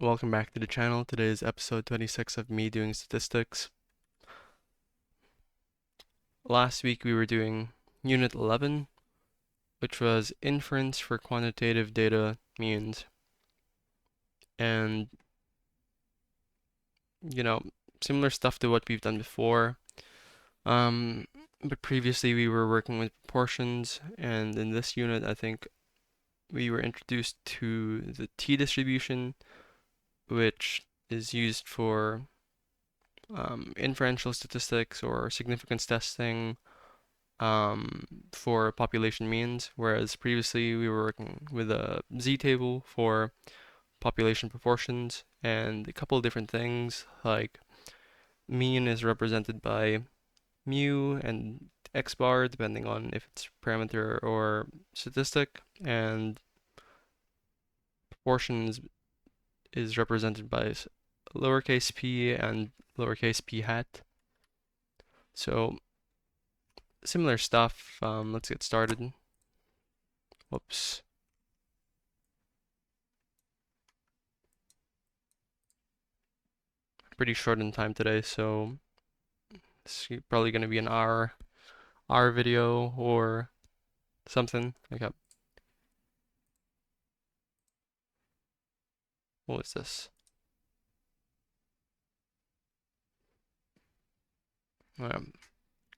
Welcome back to the channel. Today is episode 26 of me doing statistics. Last week we were doing Unit 11, which was Inference for Quantitative Data Means. And, similar stuff to what we've done before. But previously we were working with proportions, and in this unit I think we were introduced to the t-distribution, which is used for inferential statistics or significance testing for population means, whereas previously we were working with a z-table for population proportions and a couple of different things, like mean is represented by mu and x bar depending on if it's parameter or statistic, and proportions is represented by lowercase p and lowercase p hat. So similar stuff. Let's get started. Whoops. Pretty short in time today, so it's probably going to be an hour video or something. Okay. What is this?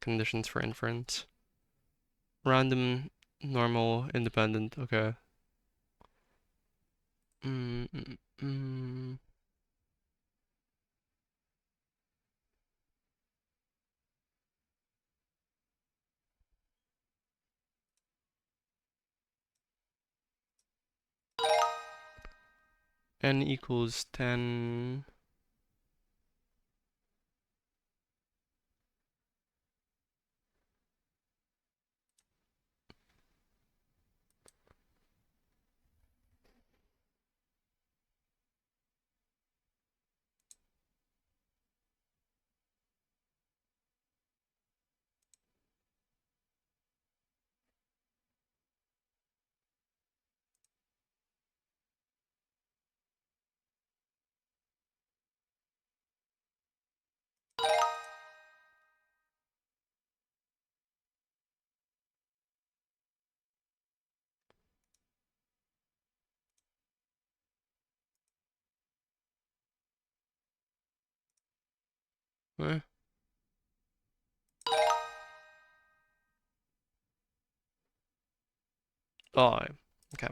Conditions for inference. Random, normal, independent. Okay. Mm, mm, mm. N equals 10. Eh. Oh, okay.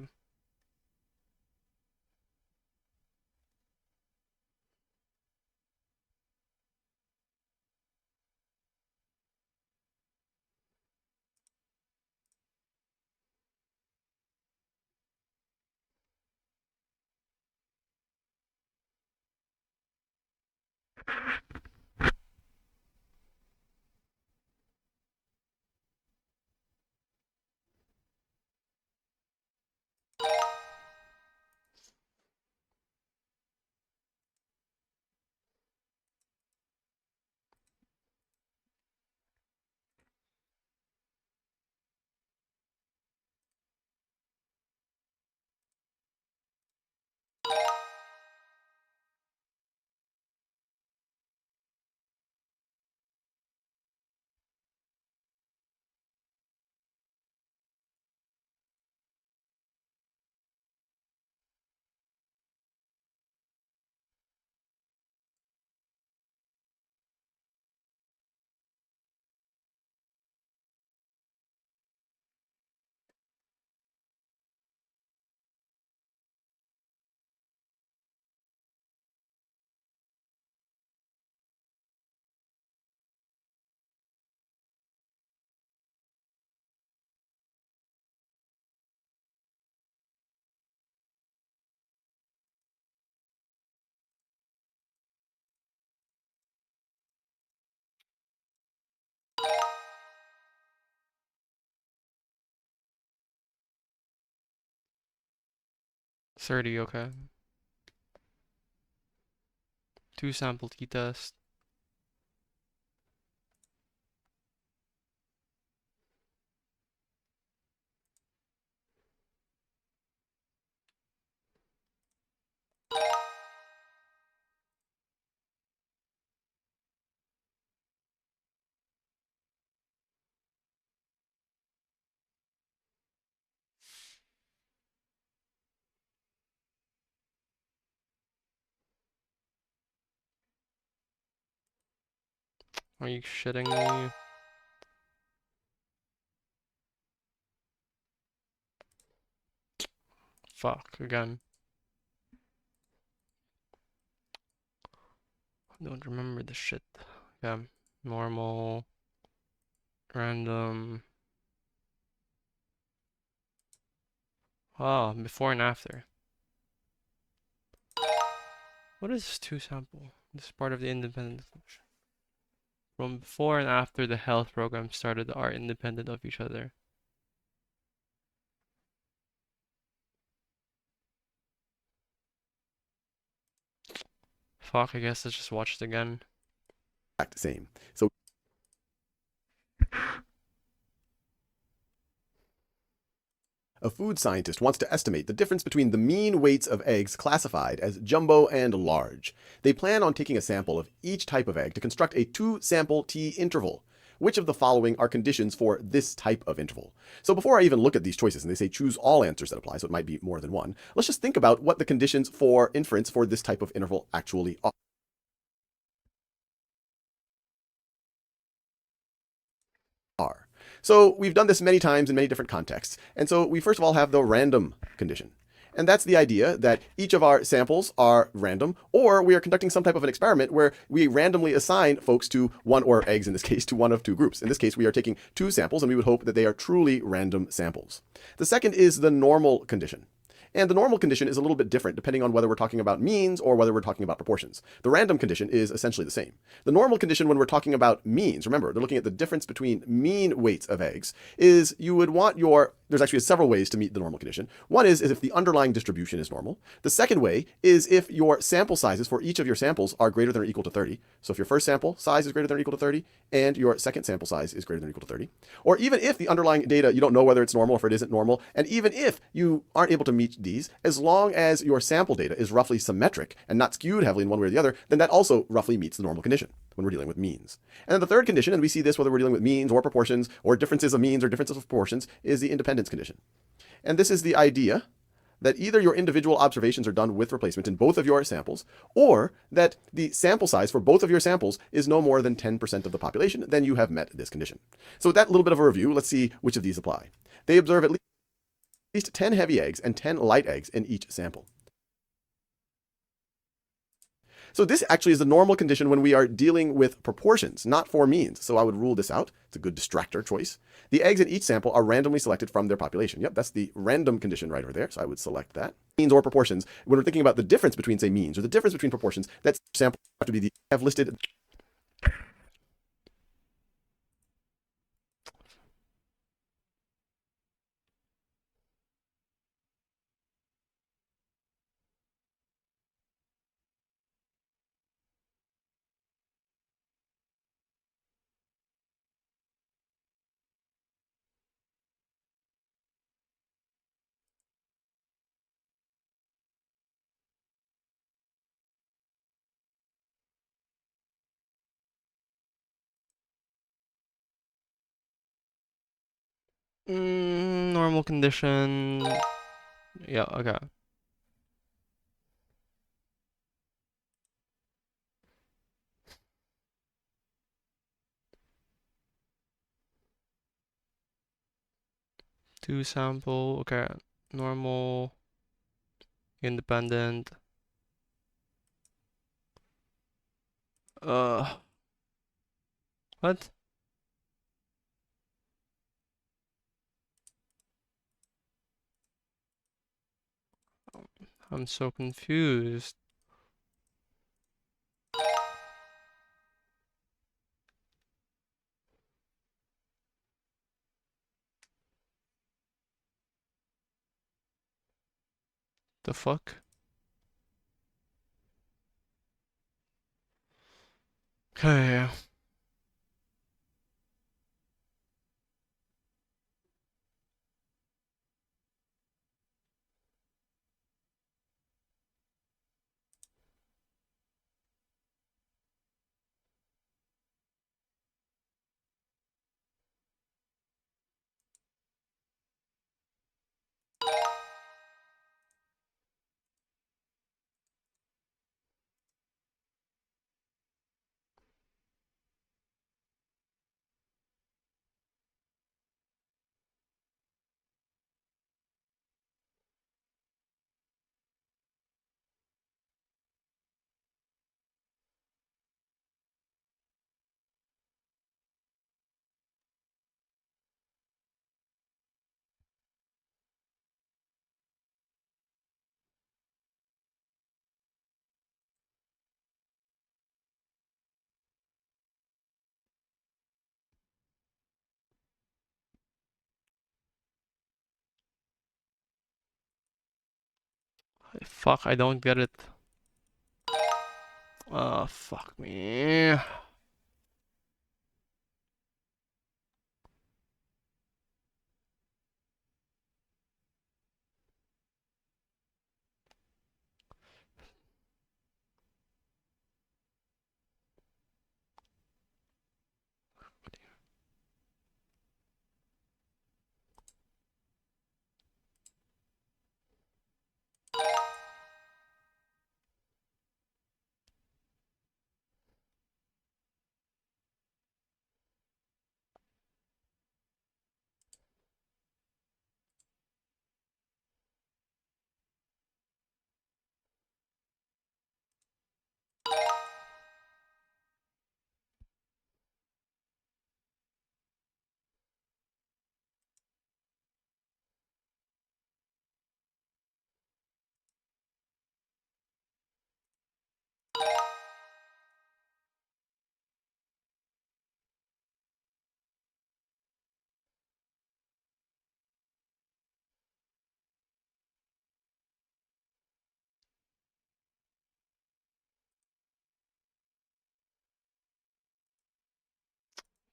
.30, okay. 2 sample t-test. Are you shitting me? Fuck, again. I don't remember the shit. Yeah, normal, random. Ah, before and after. What is two sample? This is part of the independent. From before and after the health program started are independent of each other. Fuck, I guess let's just watch it again. Exact same. So a food scientist wants to estimate the difference between the mean weights of eggs classified as jumbo and large. They plan on taking a sample of each type of egg to construct a two-sample t-interval. Which of the following are conditions for this type of interval? So before I even look at these choices, and they say choose all answers that apply, so it might be more than one, let's just think about what the conditions for inference for this type of interval actually are. So we've done this many times in many different contexts. And so we first of all have the random condition. And that's the idea that each of our samples are random, or we are conducting some type of an experiment where we randomly assign folks to one, or eggs in this case, to one of two groups. In this case, we are taking two samples, and we would hope that they are truly random samples. The second is the normal condition. And the normal condition is a little bit different depending on whether we're talking about means or whether we're talking about proportions. The random condition is essentially the same. The normal condition when we're talking about means, remember, they're looking at the difference between mean weights of eggs, is you would want there's actually several ways to meet the normal condition. One is if the underlying distribution is normal. The second way is if your sample sizes for each of your samples are greater than or equal to 30. So if your first sample size is greater than or equal to 30, and your second sample size is greater than or equal to 30. Or even if the underlying data, you don't know whether it's normal or if it isn't normal, and even if you aren't able to meet these, as long as your sample data is roughly symmetric and not skewed heavily in one way or the other, then that also roughly meets the normal condition when we're dealing with means. And then the third condition, and we see this whether we're dealing with means or proportions or differences of means or differences of proportions, is the independence condition. And this is the idea that either your individual observations are done with replacement in both of your samples, or that the sample size for both of your samples is no more than 10% of the population, then you have met this condition. So with that little bit of a review, let's see which of these apply. They observe at least 10 heavy eggs and 10 light eggs in each sample. So this actually is the normal condition when we are dealing with proportions, not for means. So I would rule this out. It's a good distractor choice. The eggs in each sample are randomly selected from their population. Yep, that's the random condition right over there. So I would select that. Means or proportions, when we're thinking about the difference between, say, means or the difference between proportions, that sample have to be have listed. Normal condition. Yeah, okay. Two sample, okay. Normal, independent. Uh, what? I'm so confused. The fuck? Okay. Fuck, I don't get it. Fuck me.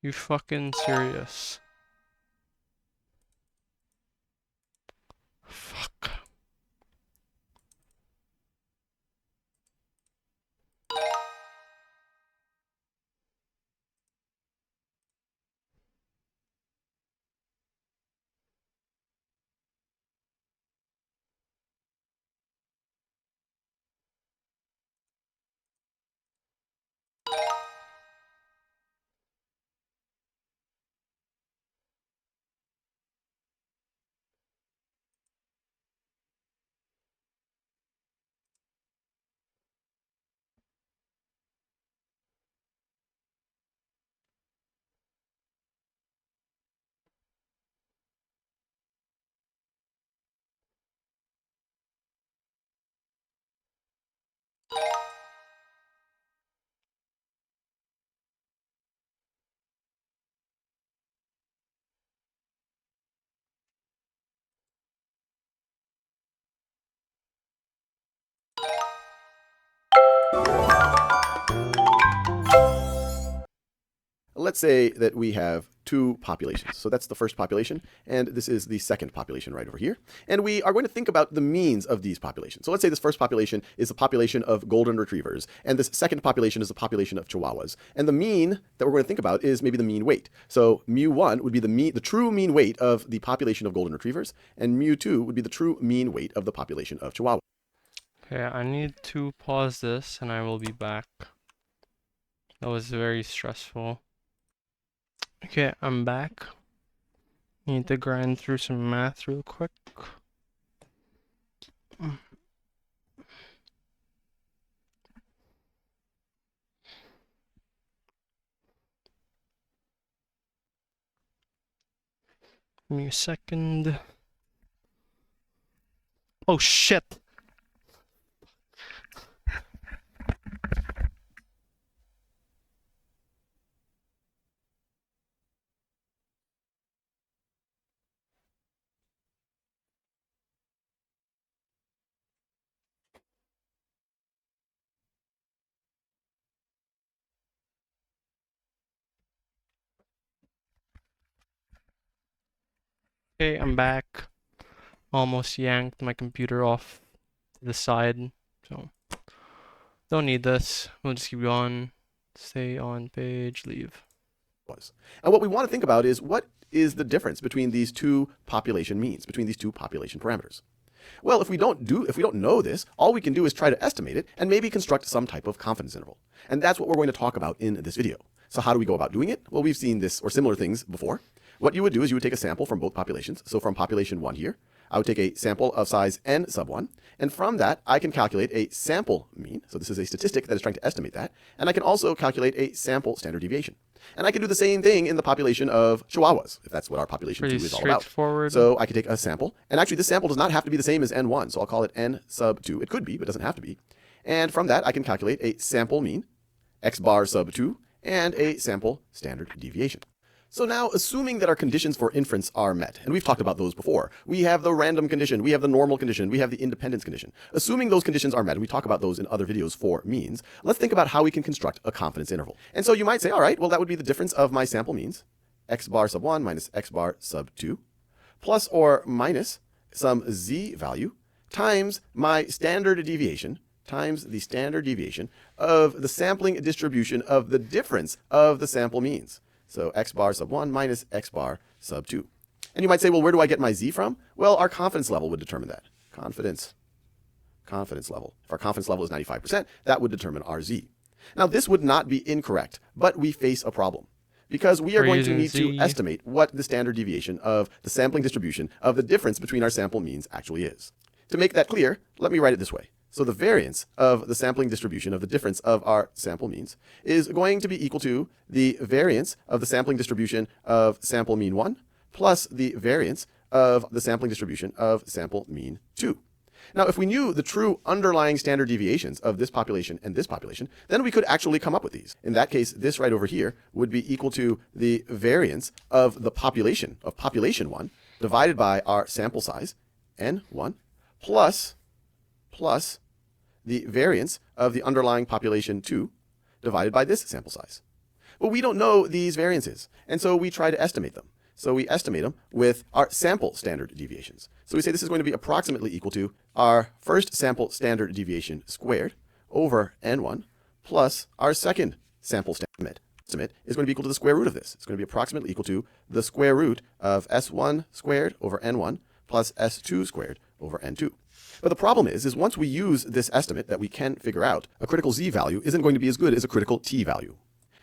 You fucking serious? Fuck. Let's say that we have two populations. So that's the first population, and this is the second population right over here. And we are going to think about the means of these populations. So let's say this first population is a population of golden retrievers, and this second population is a population of chihuahuas. And the mean that we're going to think about is maybe the mean weight. So mu1 would be the true mean weight of the population of golden retrievers, and mu2 would be the true mean weight of the population of chihuahuas. Okay, I need to pause this and I will be back. That was very stressful. Okay, I'm back. Need to grind through some math real quick. Give me a second. Oh shit! Okay, I'm back. Almost yanked my computer off to the side, so don't need this. We'll just keep going. Stay on page, leave. And what we want to think about is what is the difference between these two population means, between these two population parameters. Well, if we don't know this, all we can do is try to estimate it and maybe construct some type of confidence interval. And that's what we're going to talk about in this video. So how do we go about doing it? Well, we've seen this or similar things before. What you would do is you would take a sample from both populations. So from population 1 here, I would take a sample of size n sub 1, and from that I can calculate a sample mean. So this is a statistic that is trying to estimate that, and I can also calculate a sample standard deviation. And I can do the same thing in the population of chihuahuas, if that's what our population 2 is all about. So I can take a sample, and actually this sample does not have to be the same as n1, so I'll call it n sub 2. It could be, but it doesn't have to be. And from that I can calculate a sample mean, x bar sub 2, and a sample standard deviation. So now, assuming that our conditions for inference are met, and we've talked about those before, we have the random condition, we have the normal condition, we have the independence condition. Assuming those conditions are met, and we talk about those in other videos for means, let's think about how we can construct a confidence interval. And so you might say, all right, well, that would be the difference of my sample means, x bar sub 1 minus x bar sub 2, plus or minus some z value times my standard deviation times the standard deviation of the sampling distribution of the difference of the sample means. So x bar sub 1 minus x bar sub 2. And you might say, well, where do I get my z from? Well, our confidence level would determine that. Confidence level. If our confidence level is 95%, that would determine our z. Now, this would not be incorrect, but we face a problem, because we are going to need to estimate what the standard deviation of the sampling distribution of the difference between our sample means actually is. To make that clear, let me write it this way. So the variance of the sampling distribution of the difference of our sample means is going to be equal to the variance of the sampling distribution of sample mean 1 plus the variance of the sampling distribution of sample mean 2. Now, if we knew the true underlying standard deviations of this population and this population, then we could actually come up with these. In that case, this right over here would be equal to the variance of the population of population 1 divided by our sample size, n1, plus the variance of the underlying population 2 divided by this sample size. But we don't know these variances, and so we try to estimate them. So we estimate them with our sample standard deviations. So we say this is going to be approximately equal to our first sample standard deviation squared over n1 plus our second sample standard estimate is going to be equal to the square root of this. It's going to be approximately equal to the square root of s1 squared over n1 plus s2 squared over n2. But the problem is once we use this estimate that we can figure out, a critical z value isn't going to be as good as a critical t value.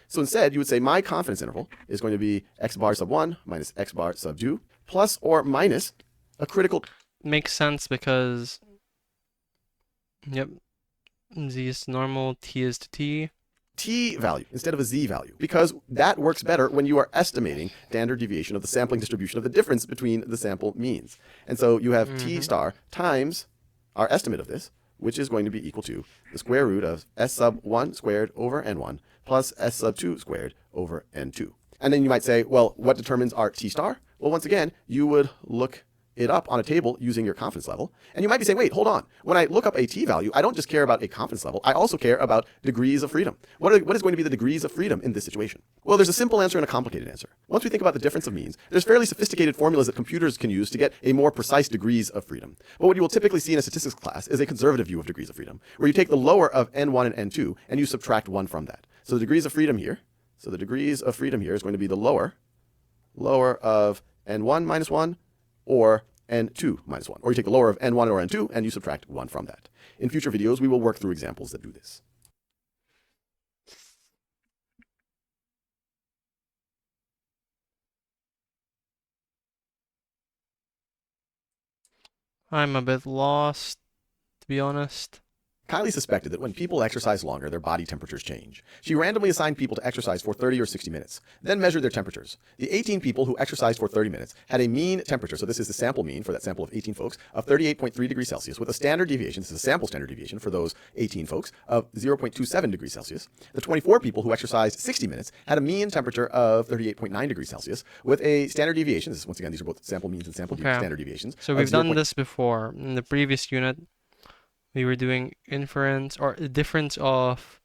So instead, you would say my confidence interval is going to be x bar sub 1 minus x bar sub 2 plus or minus a critical... Makes sense because, yep, z is normal, t is to t. T value instead of a z value, because that works better when you are estimating standard deviation of the sampling distribution of the difference between the sample means. And so you have t star times our estimate of this, which is going to be equal to the square root of s sub 1 squared over n1 plus s sub 2 squared over n2. And then you might say, well, what determines our t star? Well, once again, you would look it up on a table using your confidence level. And you might be saying, wait, hold on. When I look up a t value, I don't just care about a confidence level. I also care about degrees of freedom. What is going to be the degrees of freedom in this situation? Well, there's a simple answer and a complicated answer. Once we think about the difference of means, there's fairly sophisticated formulas that computers can use to get a more precise degrees of freedom. But what you will typically see in a statistics class is a conservative view of degrees of freedom, where you take the lower of n1 and n2 and you subtract 1 from that. So the degrees of freedom here, is going to be the lower of n1 minus 1 or n2 minus 1. Or you take the lower of n1 or n2 and you subtract 1 from that. In future videos, we will work through examples that do this. I'm a bit lost, to be honest. Kylie suspected that when people exercise longer, their body temperatures change. She randomly assigned people to exercise for 30 or 60 minutes, then measured their temperatures. The 18 people who exercised for 30 minutes had a mean temperature, so this is the sample mean for that sample of 18 folks, of 38.3 degrees Celsius, with a standard deviation, this is a sample standard deviation for those 18 folks, of 0.27 degrees Celsius. The 24 people who exercised 60 minutes had a mean temperature of 38.9 degrees Celsius, with a standard deviation, this is, once again, these are both sample means and sample standard deviations. So we've done this before. In the previous unit, we were doing inference, or the difference of,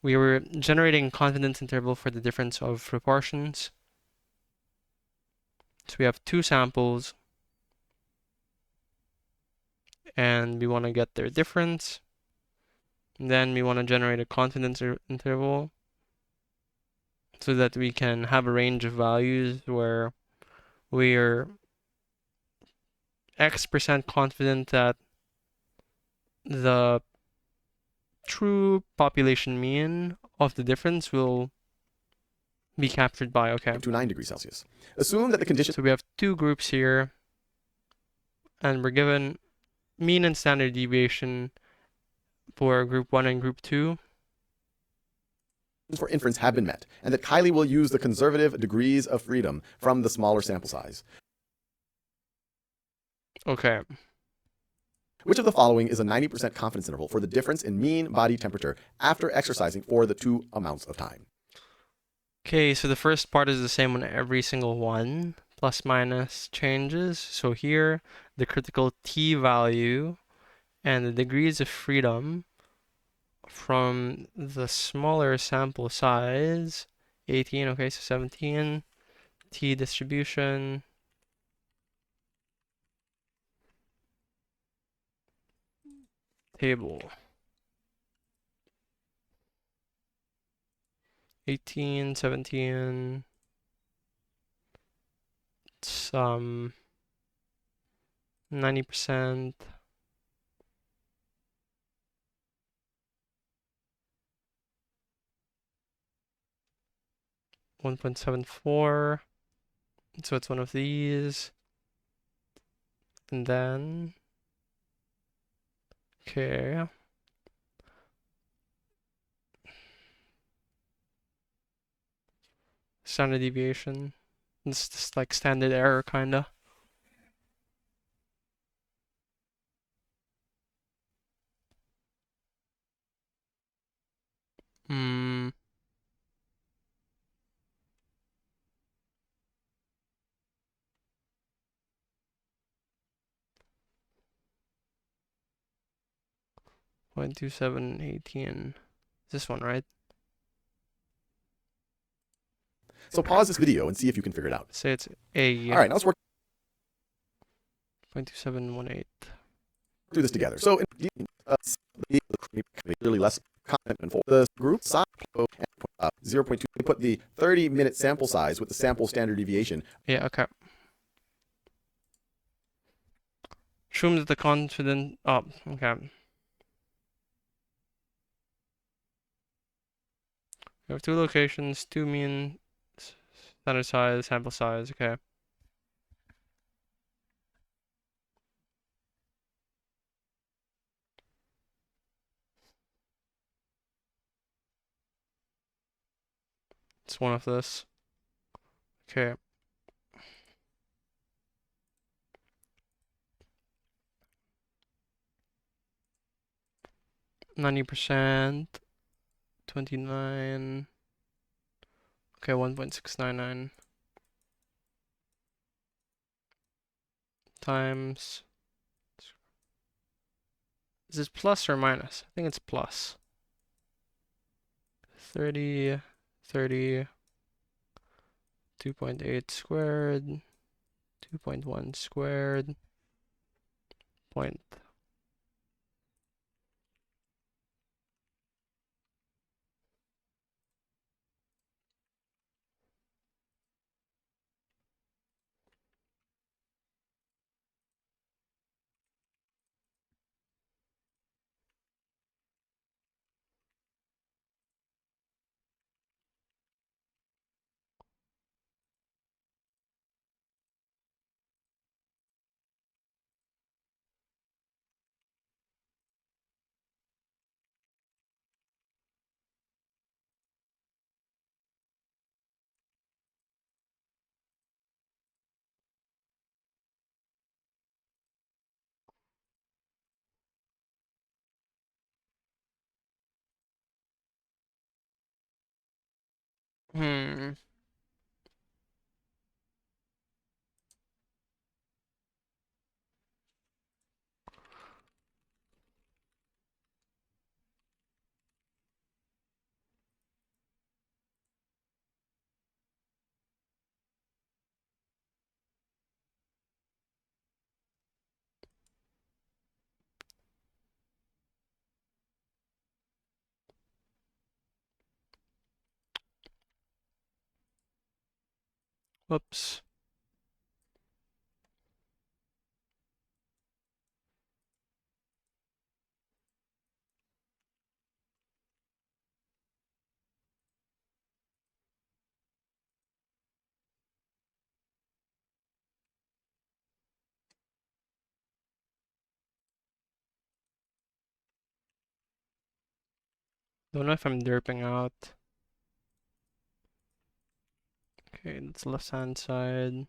we were generating confidence interval for the difference of proportions. So we have two samples, and we want to get their difference. And then we want to generate a confidence interval so that we can have a range of values where we are X% confident that the true population mean of the difference will be captured by, okay. 29 degrees Celsius. Assume that the condition... So we have two groups here, and we're given mean and standard deviation for group 1 and group 2. For inference have been met, and that Kylie will use the conservative degrees of freedom from the smaller sample size. Okay. Which of the following is a 90% confidence interval for the difference in mean body temperature after exercising for the two amounts of time? Okay, so the first part is the same on every single one. Plus minus changes. So here, the critical t value and the degrees of freedom from the smaller sample size, 18, okay, so 17, t distribution, table, 18, 17, some 90%, 1.74, so it's one of these, and then, okay, standard deviation, it's just like standard error, kinda. Hmm, 0.2718, this one, right? So pause this video and see if you can figure it out. Say it's A, All right, now let's work 0.2718. through this together. So clearly less content and for the group size 0.2. We put the 30-minute sample size with the sample standard deviation. Yeah, okay. Assume that the confident, oh, okay. We have two locations, two mean, standard size, sample size, okay. It's one of this. Okay. 90%, 29, okay, 1.699 times, is this plus or minus? I think it's plus. 30, 30, 2.8 squared, 2.1 squared, point. Hmm. Whoops. Don't know if I'm derping out. Okay, that's left hand side.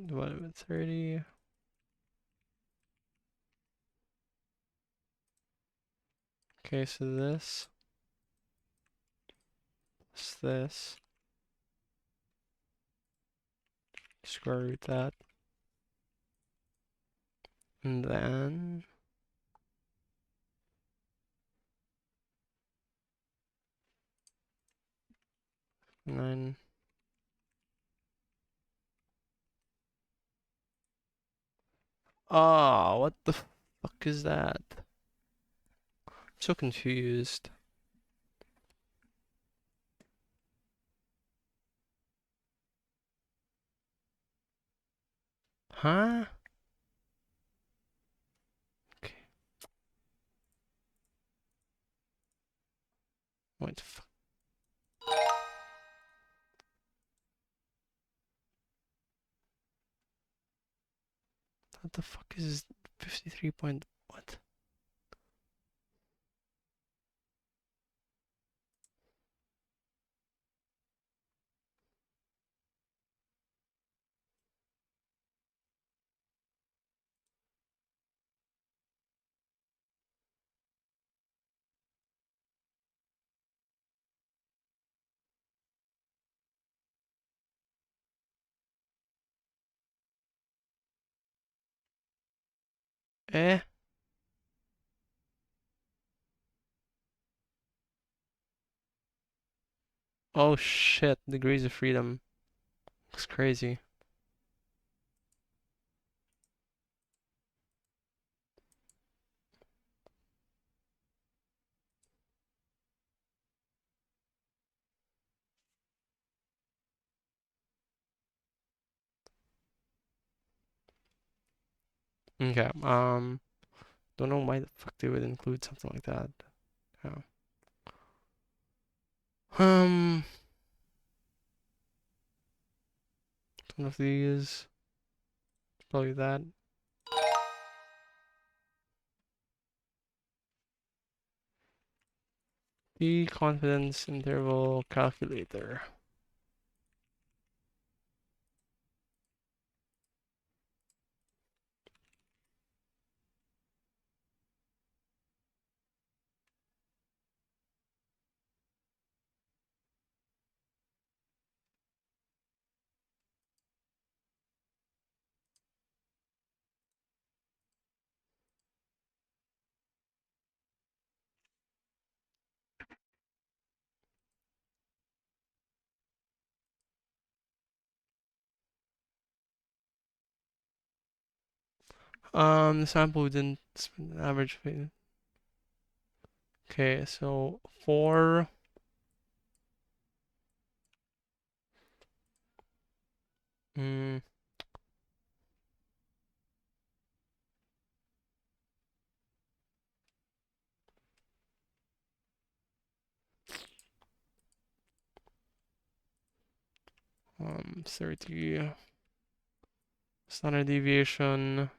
Divided by 30. Okay, so this plus this, square root that, and then 9. Oh, what the fuck is that? I'm so confused. Huh? Okay. What the fuck? What the fuck is 53 point what? Eh? Oh shit, degrees of freedom. Looks crazy. Okay, don't know why the fuck they would include something like that. Yeah. Um, one of these, probably that. The confidence interval calculator. The sample within average. Okay, so for mm, um, 30 standard deviation,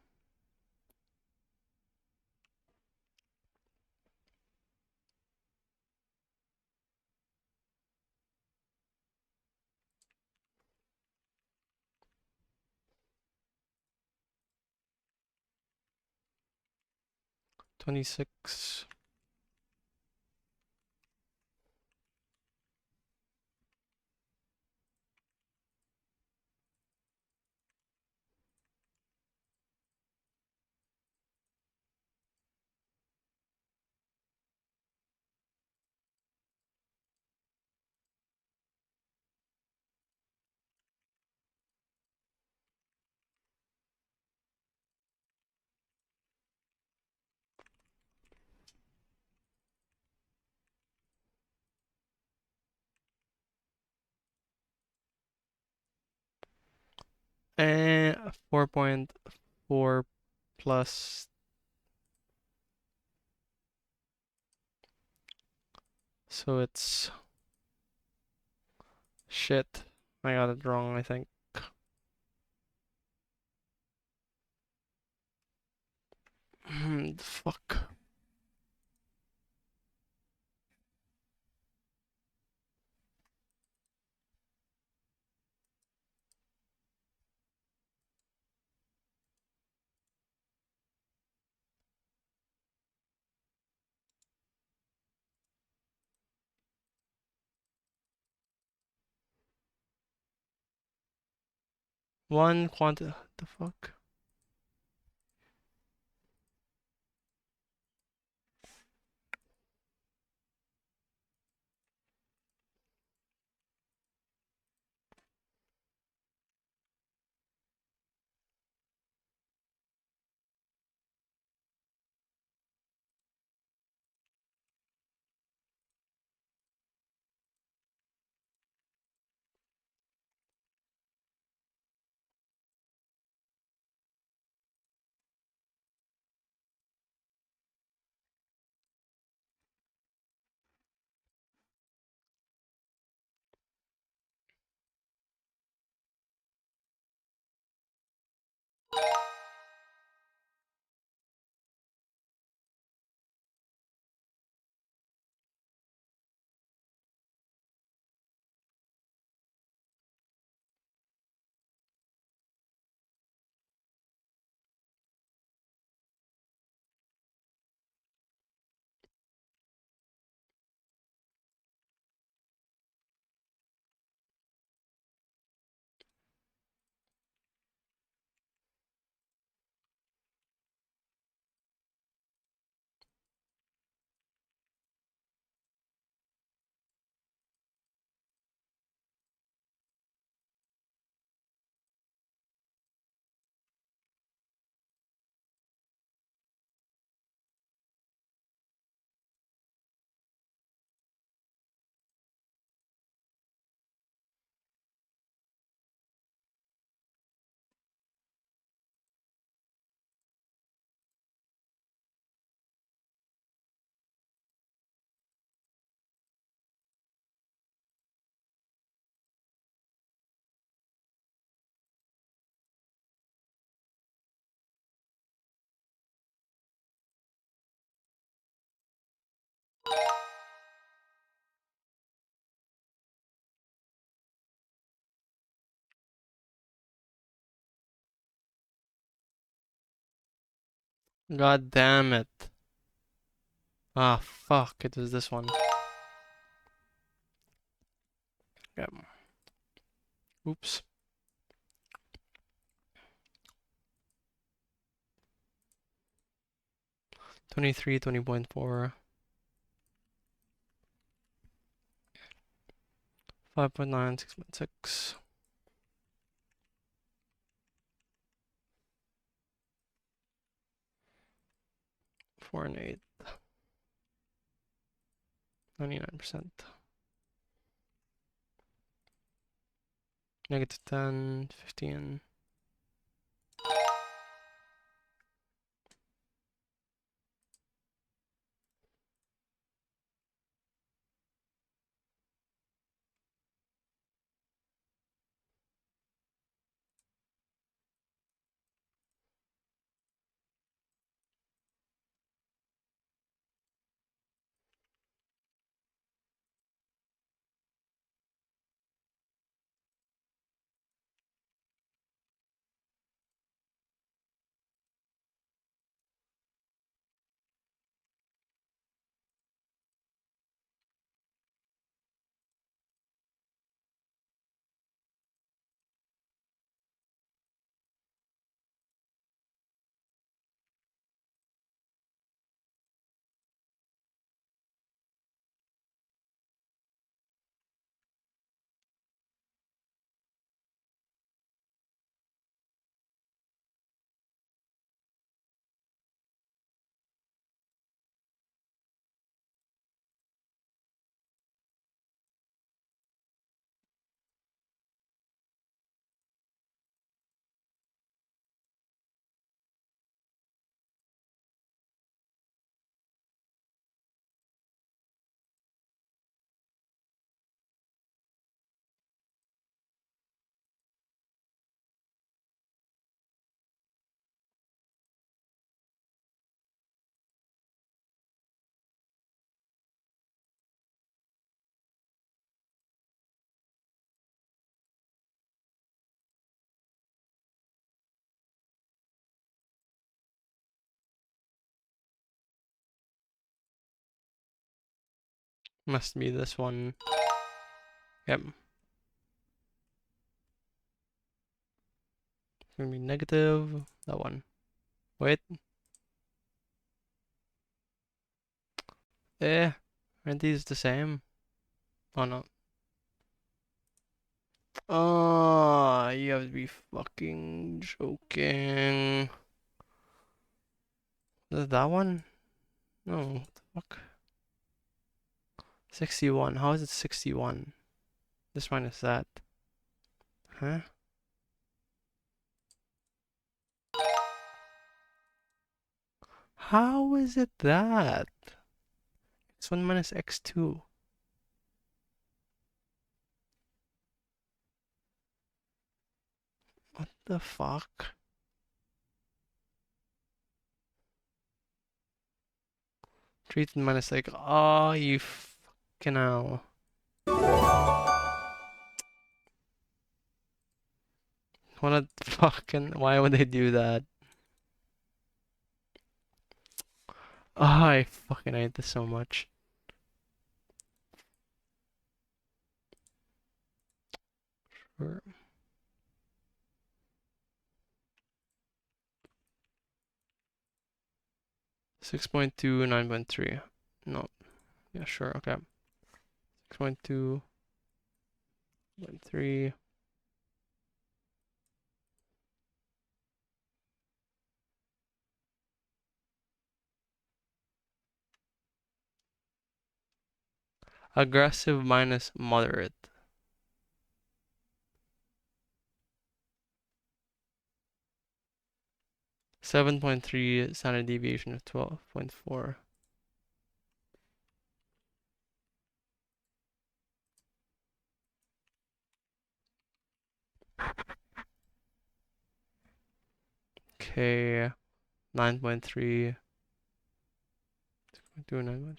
26. 4.4 plus, so it's shit. I got it wrong, I think. Fuck. One the fuck? God damn it. Ah, fuck. It was this one. Yep. Oops. 23, 20.4. 5.9, 6.6. 4 and 8. 99%. Negative 10, 15. Must be this one. Yep. gonna be negative. That one. Wait. Aren't these the same? Oh no. Oh, you have to be fucking joking. Is it that one? No, what the fuck? 61. How is it 61? This minus that. Huh? How is it that? X1 minus X2. What the fuck? Treated minus like, oh, you fucking hell. What a fucking, why would they do that? Oh, I fucking hate this so much. Sure. 6.2, 9.3. No, yeah, sure, okay. 6.2, 9.3. Aggressive minus moderate. 7.3 standard deviation of 12.4. Okay, 9.3. 6.2, 9.3.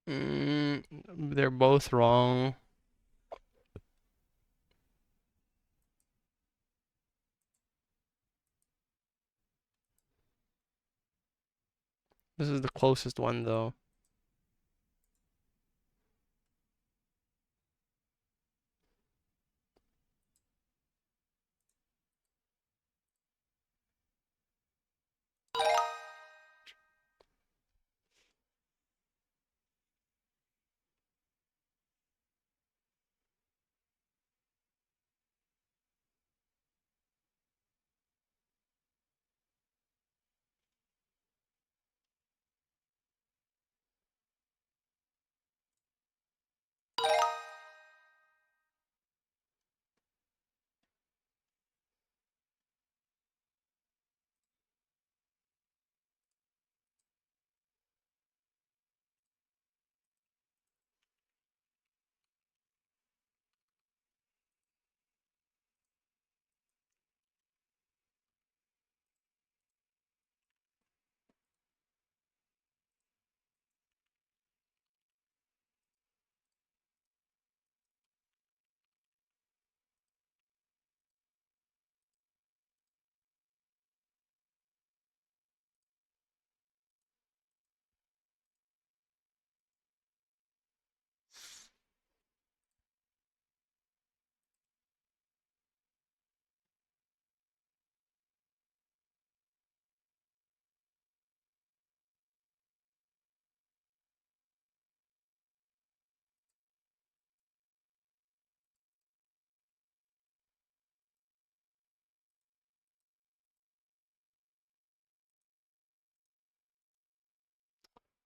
They're both wrong. This is the closest one though.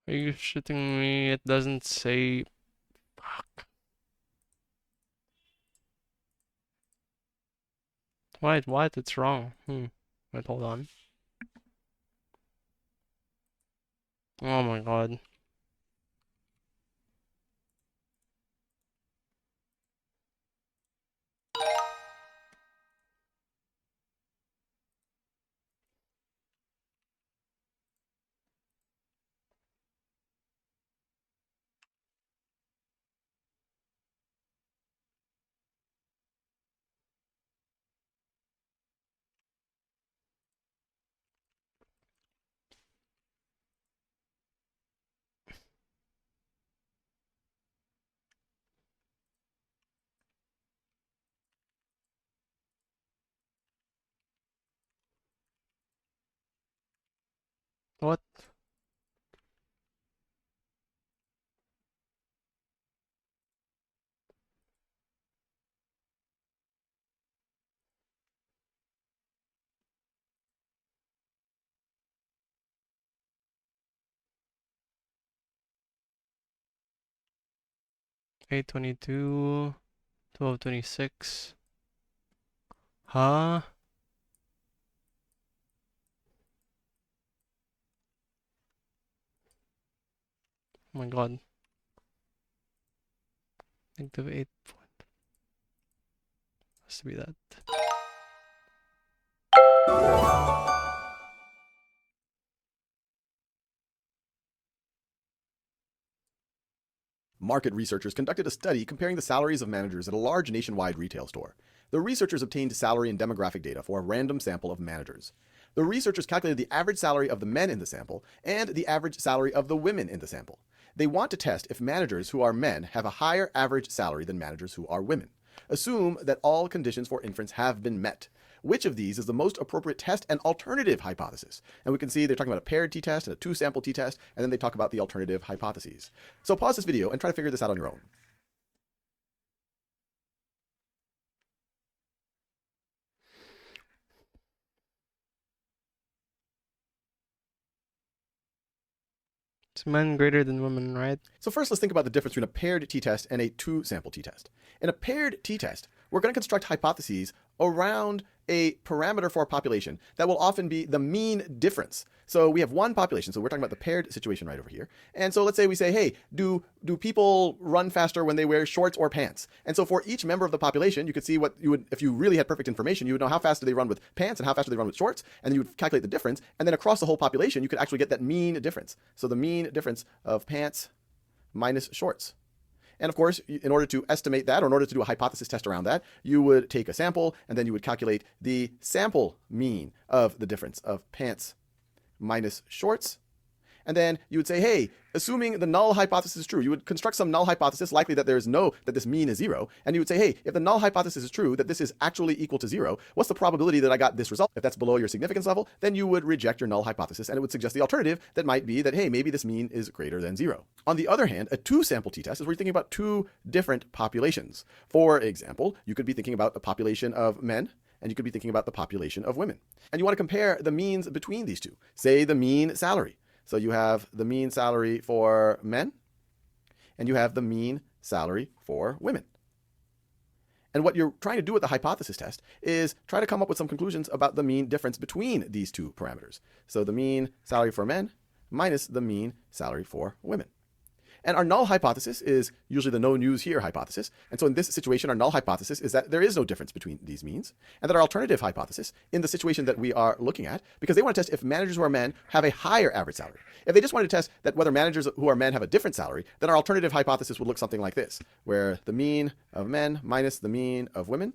Are you shitting me? It doesn't say. Fuck. Wait, what? It's wrong. Wait, hold on. Oh my god. What? Eight 22, 12 26. Huh? Oh my god. -8 has to be that. Market researchers conducted a study comparing the salaries of managers at a large nationwide retail store. The researchers obtained salary and demographic data for a random sample of managers. The researchers calculated the average salary of the men in the sample and the average salary of the women in the sample. They want to test if managers who are men have a higher average salary than managers who are women. Assume that all conditions for inference have been met. Which of these is the most appropriate test and alternative hypothesis? And we can see they're talking about a paired t-test and a two-sample t-test, and then they talk about the alternative hypotheses. So pause this video and try to figure this out on your own. It's men greater than women, right? So first, let's think about the difference between a paired t-test and a two-sample t-test. In a paired t-test, we're going to construct hypotheses around a parameter for a population that will often be the mean difference. So we have one population, so we're talking about the paired situation right over here. And so let's say we say, hey, do people run faster when they wear shorts or pants? And so for each member of the population, you could see what you would, if you really had perfect information, you would know how fast do they run with pants and how fast do they run with shorts, and then you would calculate the difference. And then across the whole population, you could actually get that mean difference. So the mean difference of pants minus shorts. And of course, in order to estimate that, or in order to do a hypothesis test around that, you would take a sample, and then you would calculate the sample mean of the difference of pants minus shorts. And then you would say, hey, assuming the null hypothesis is true, you would construct some null hypothesis, likely that that this mean is 0. And you would say, hey, if the null hypothesis is true, that this is actually equal to 0, what's the probability that I got this result? If that's below your significance level, then you would reject your null hypothesis, and it would suggest the alternative that might be that, hey, maybe this mean is greater than 0. On the other hand, a two-sample t-test is where you're thinking about two different populations. For example, you could be thinking about a population of men, and you could be thinking about the population of women. And you want to compare the means between these two. Say the mean salary. So you have the mean salary for men, and you have the mean salary for women. And what you're trying to do with the hypothesis test is try to come up with some conclusions about the mean difference between these two parameters. So the mean salary for men minus the mean salary for women. And our null hypothesis is usually the no news here hypothesis. And so in this situation, our null hypothesis is that there is no difference between these means. And that our alternative hypothesis, in the situation that we are looking at, because they want to test if managers who are men have a higher average salary. If they just wanted to test that whether managers who are men have a different salary, then our alternative hypothesis would look something like this, where the mean of men minus the mean of women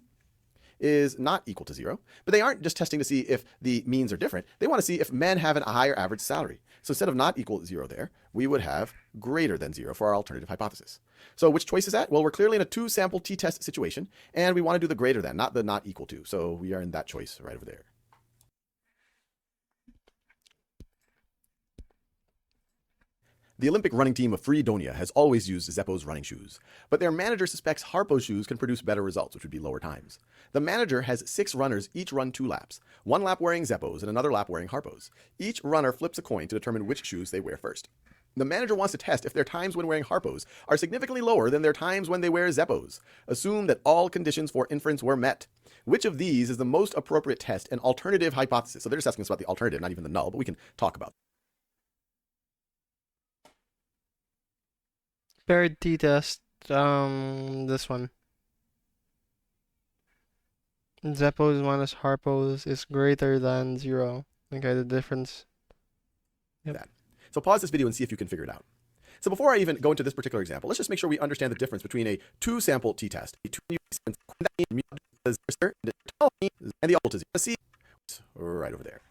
is not equal to 0. But they aren't just testing to see if the means are different. They want to see if men have a higher average salary. So instead of not equal to 0 there, we would have greater than 0 for our alternative hypothesis. So which choice is that? Well, we're clearly in a two-sample t-test situation, and we want to do the greater than, not the not equal to. So we are in that choice right over there. The Olympic running team of Freedonia has always used Zeppo's running shoes, but their manager suspects Harpo's shoes can produce better results, which would be lower times. The manager has 6 runners each run 2 laps, 1 lap wearing Zeppo's and another lap wearing Harpo's. Each runner flips a coin to determine which shoes they wear first. The manager wants to test if their times when wearing harpos are significantly lower than their times when they wear zeppos. Assume that all conditions for inference were met. Which of these is the most appropriate test and alternative hypothesis? So they're just asking us about the alternative, not even the null, but we can talk about it. Paired t-test, this one. Zeppos minus harpos is greater than 0. Okay, the difference. Yep. That. So pause this video and see if you can figure it out. So before I even go into this particular example, let's just make sure we understand the difference between a two-sample t-test, and the alt is see right over there.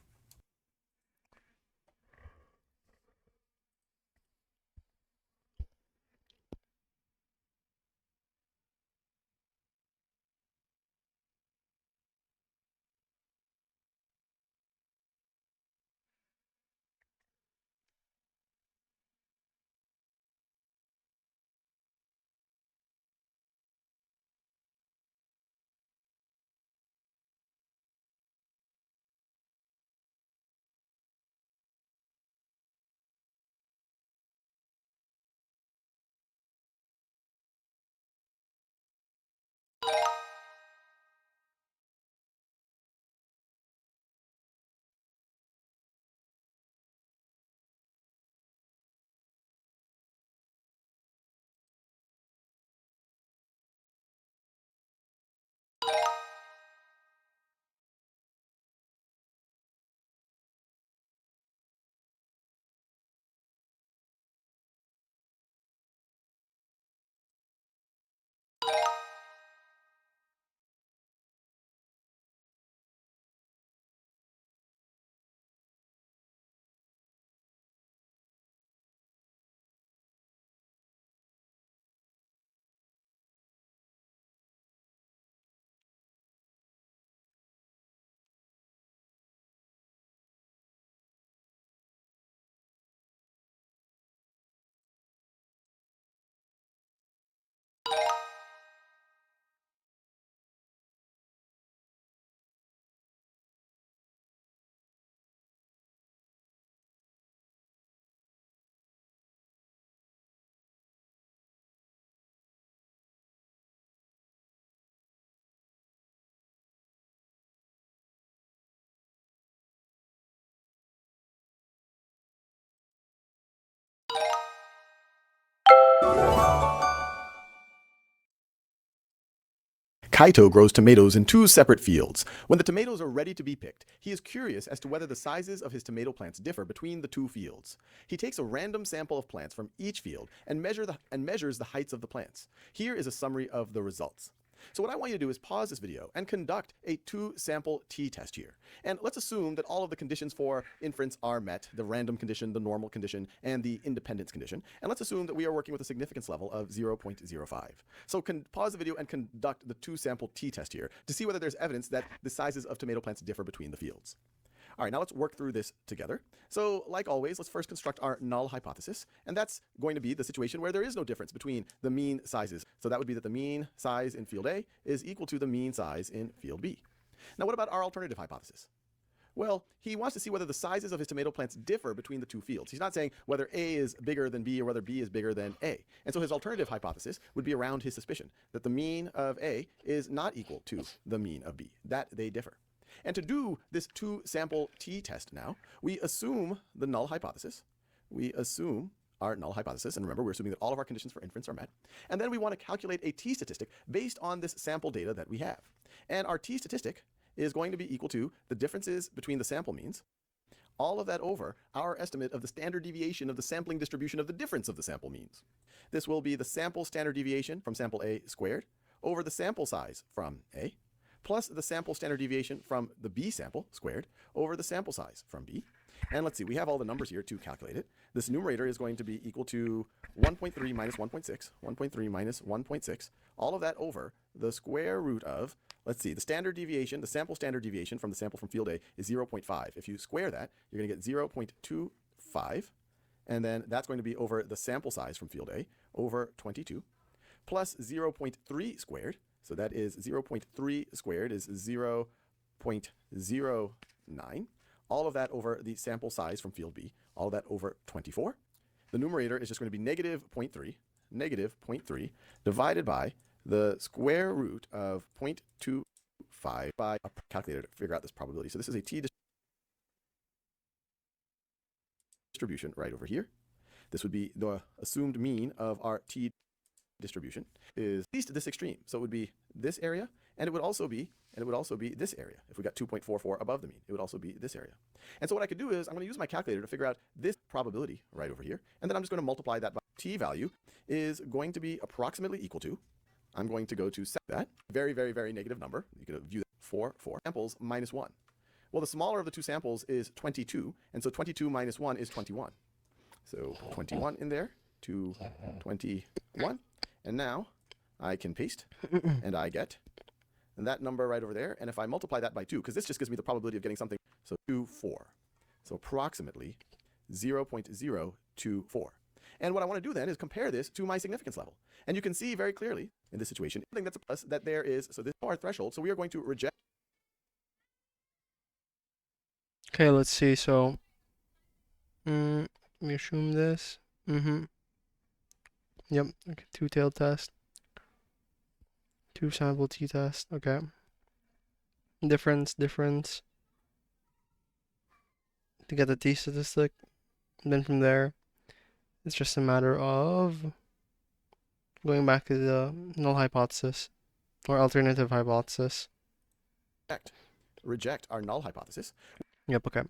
Kaito grows tomatoes in two separate fields. When the tomatoes are ready to be picked, he is curious as to whether the sizes of his tomato plants differ between the two fields. He takes a random sample of plants from each field and measures the heights of the plants. Here is a summary of the results. So what I want you to do is pause this video and conduct a two-sample t-test here. And let's assume that all of the conditions for inference are met, the random condition, the normal condition, and the independence condition. And let's assume that we are working with a significance level of 0.05. So pause the video and conduct the two-sample t-test here to see whether there's evidence that the sizes of tomato plants differ between the fields. All right, now let's work through this together. So like always, let's first construct our null hypothesis, and that's going to be the situation where there is no difference between the mean sizes. So that would be that the mean size in field A is equal to the mean size in field B. Now what about our alternative hypothesis? Well, he wants to see whether the sizes of his tomato plants differ between the two fields. He's not saying whether A is bigger than B or whether B is bigger than A. And so his alternative hypothesis would be around his suspicion that the mean of A is not equal to the mean of B, that they differ. And to do this two-sample t-test now, we assume the null hypothesis. We assume our null hypothesis, and remember, we're assuming that all of our conditions for inference are met. And then we want to calculate a t-statistic based on this sample data that we have. And our t-statistic is going to be equal to the differences between the sample means, all of that over our estimate of the standard deviation of the sampling distribution of the difference of the sample means. This will be the sample standard deviation from sample A squared over the sample size from A, plus the sample standard deviation from the B sample squared over the sample size from B. And let's see, we have all the numbers here to calculate it. This numerator is going to be equal to 1.3 minus 1.6, 1.3 minus 1.6, all of that over the square root of, let's see, the standard deviation, the sample standard deviation from the sample from field A is 0.5. If you square that, you're going to get 0.25, and then that's going to be over the sample size from field A over 22, plus 0.3 squared. So that is 0.3 squared is 0.09. All of that over the sample size from field B. All of that over 24. The numerator is just going to be negative 0.3 divided by the square root of 0.25 by a calculator to figure out this probability. So this is a t distribution right over here. This would be the assumed mean of our t distribution is at least this extreme. So it would be this area, and it would also be this area. If we got 2.44 above the mean, it would also be this area. And so what I could do is I'm going to use my calculator to figure out this probability right over here, and then I'm just going to multiply that by t value is going to be approximately equal to, I'm going to go to set that very, very, very negative number. You could view that 4 samples minus 1. Well, the smaller of the two samples is 22, and so 22 minus 1 is 21. So 21 in there to 21. And now I can paste, and I get that number right over there. And if I multiply that by 2, because this just gives me the probability of getting something, so 2, 4. So approximately 0.024. And what I want to do then is compare this to my significance level. And you can see very clearly in this situation, something that's a plus, that there is, so this is our threshold. So we are going to reject. Okay, let's see. So, let me assume this. Yep. Okay, two-tailed test. Two-sample t-test. Okay. Difference. To get the t-statistic. And then from there, it's just a matter of going back to the null hypothesis or alternative hypothesis. Reject our null hypothesis. Yep, okay.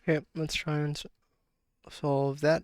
Okay, let's try and solve that.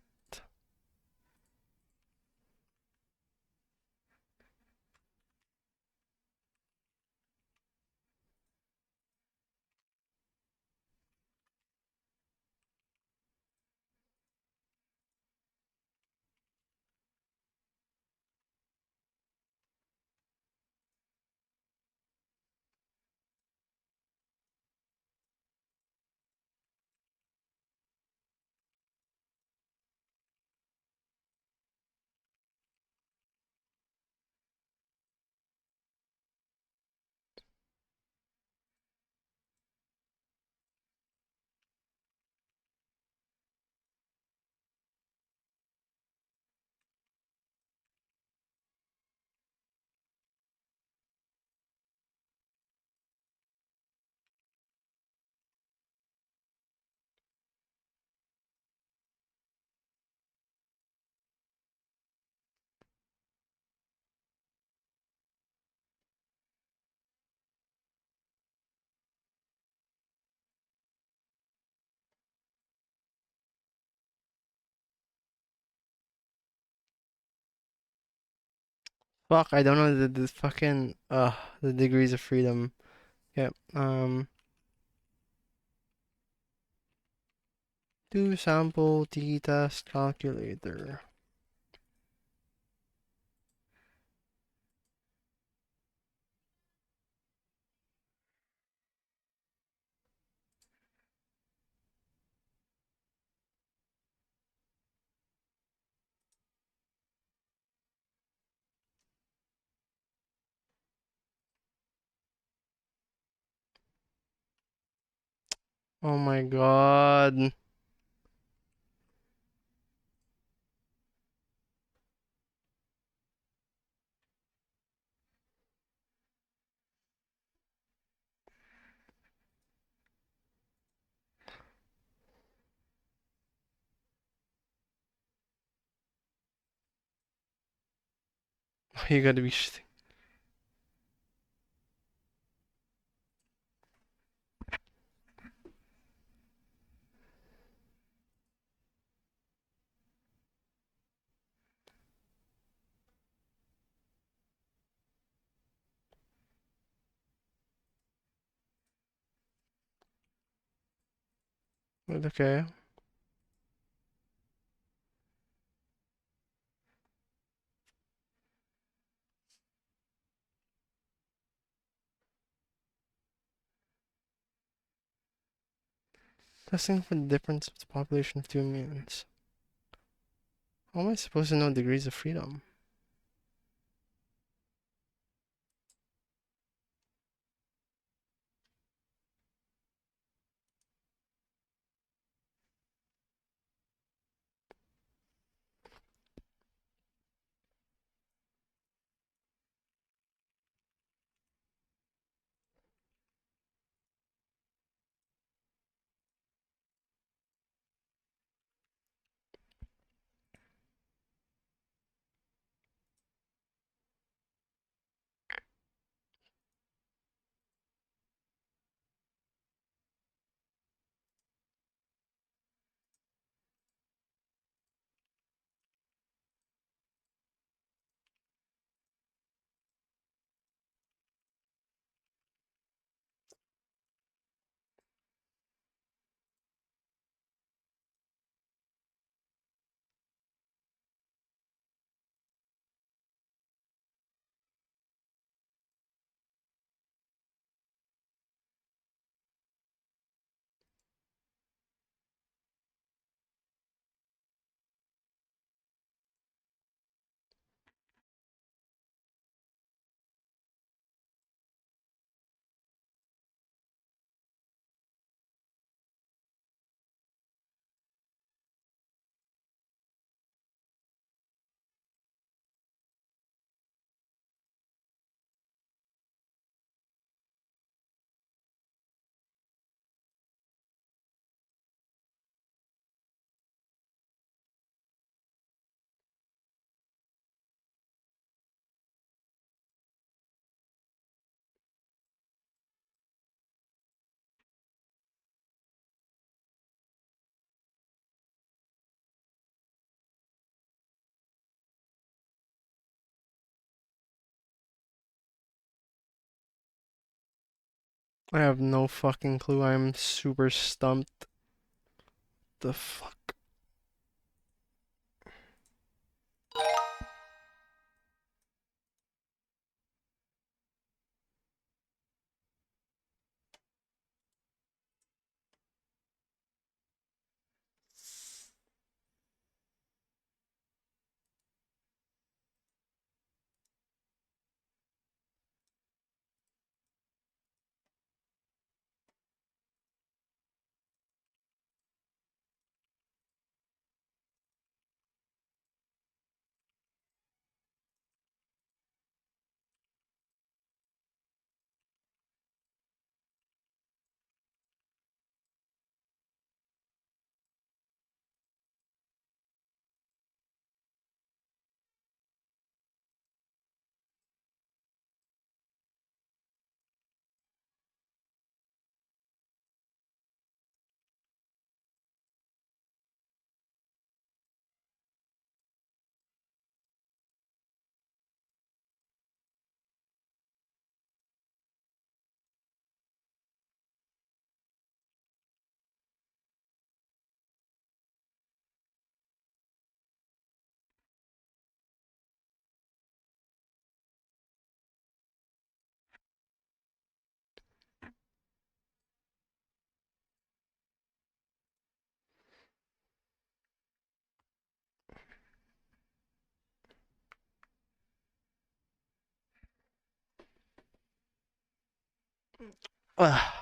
Fuck, I don't know the fucking the degrees of freedom. Okay, do sample t-test calculator. Oh my god. You gotta be shitting. But okay. Testing for the difference of the population of two mutants. How am I supposed to know degrees of freedom? I have no fucking clue. I'm super stumped. The fuck? Ugh.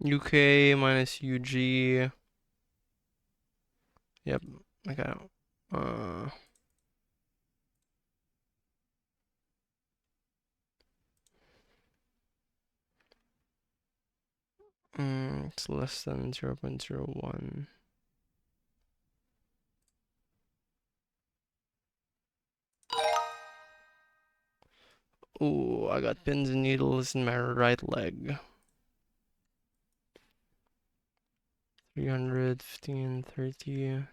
UK minus UG. Yep. Okay. Uh, it's less than 0.01. Ooh, I got pins and needles in my right leg. 300, 15, 30.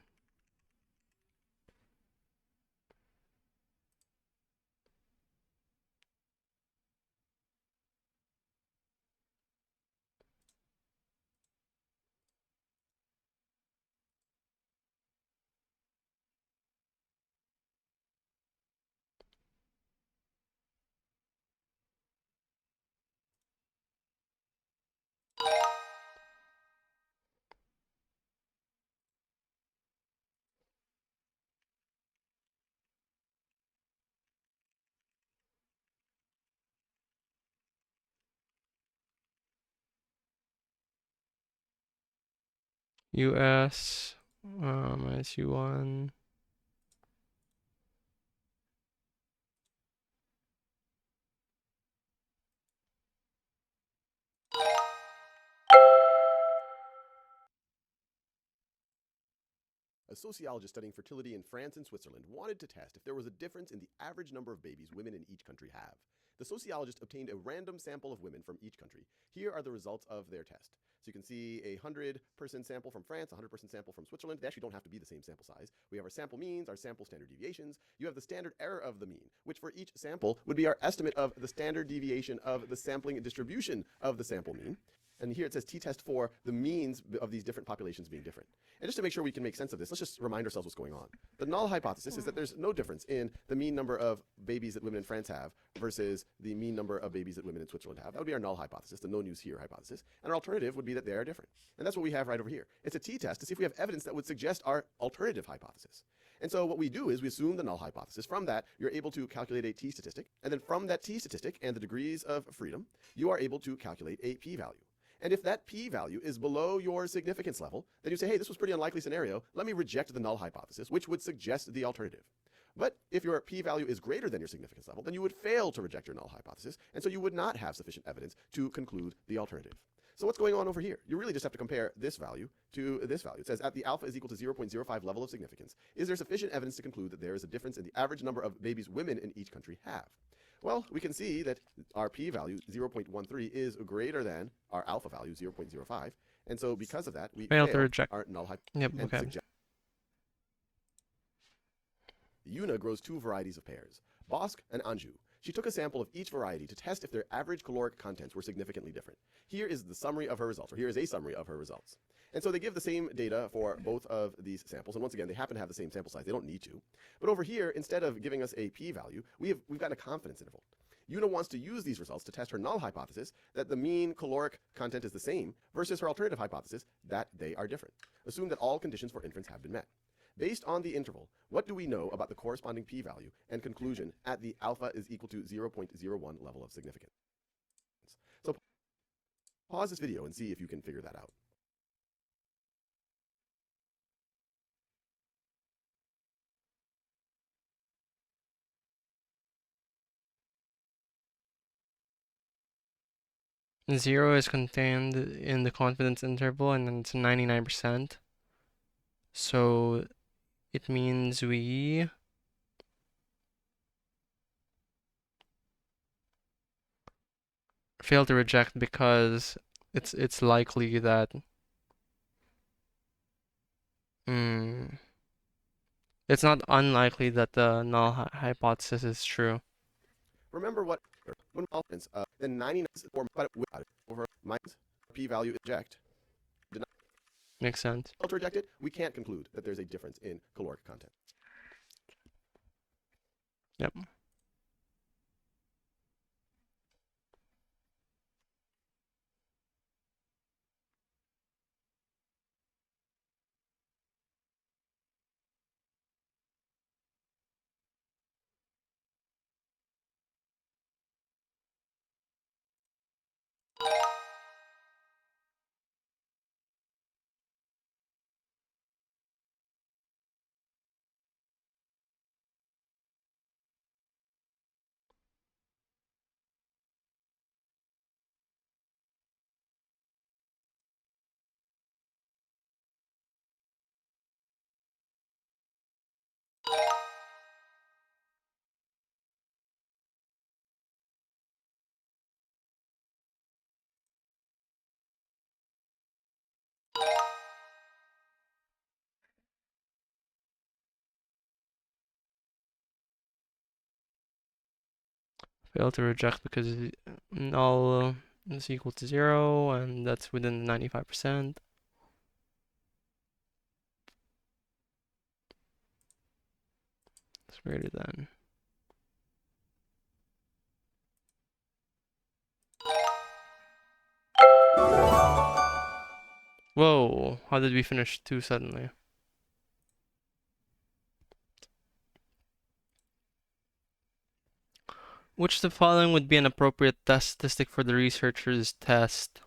US minus U1. A sociologist studying fertility in France and Switzerland wanted to test if there was a difference in the average number of babies women in each country have. The sociologist obtained a random sample of women from each country. Here are the results of their test. So you can see a 100-person sample from France, a 100-person sample from Switzerland. They actually don't have to be the same sample size. We have our sample means, our sample standard deviations. You have the standard error of the mean, which for each sample would be our estimate of the standard deviation of the sampling distribution of the sample mean. And here it says t-test for the means of these different populations being different. And just to make sure we can make sense of this, let's just remind ourselves what's going on. The null hypothesis is that there's no difference in the mean number of babies that women in France have versus the mean number of babies that women in Switzerland have. That would be our null hypothesis, the no news here hypothesis. And our alternative would be that they are different. And that's what we have right over here. It's a t-test to see if we have evidence that would suggest our alternative hypothesis. And so what we do is we assume the null hypothesis. From that, you're able to calculate a t-statistic. And then from that t-statistic and the degrees of freedom, you are able to calculate a p-value. And if that p-value is below your significance level, then you say, hey, this was a pretty unlikely scenario. Let me reject the null hypothesis, which would suggest the alternative. But if your p-value is greater than your significance level, then you would fail to reject your null hypothesis, and so you would not have sufficient evidence to conclude the alternative. So what's going on over here? You really just have to compare this value to this value. It says at the alpha is equal to 0.05 level of significance, is there sufficient evidence to conclude that there is a difference in the average number of babies women in each country have? Well, we can see that our p-value, 0.13, is greater than our alpha value, 0.05. And so because of that, we Fail to fail reject. our null hypothesis Yep, and okay. suggest. Yuna grows two varieties of pears, Bosque and Anjou. She took a sample of each variety to test if their average caloric contents were significantly different. Here is the summary of her results, or here is a summary of her results. And so they give the same data for both of these samples. And once again, they happen to have the same sample size. They don't need to. But over here, instead of giving us a p-value, we've got a confidence interval. Yuna wants to use these results to test her null hypothesis that the mean caloric content is the same versus her alternative hypothesis that they are different. Assume that all conditions for inference have been met. Based on the interval, what do we know about the corresponding p-value and conclusion at the alpha is equal to 0.01 level of significance? So pause this video and see if you can figure that out. Zero is contained in the confidence interval, and then it's 99%. So it means we fail to reject because it's likely that it's not unlikely that the null hypothesis is true. Remember what when confidence then 99 or over minus p-value eject. Makes sense. To reject it, we can't conclude that there's a difference in caloric content. Yep. Fail to reject because null is equal to 0, and that's within the 95%. It's greater than. Whoa, how did we finish 2 suddenly? Which of the following would be an appropriate test statistic for the researcher's test?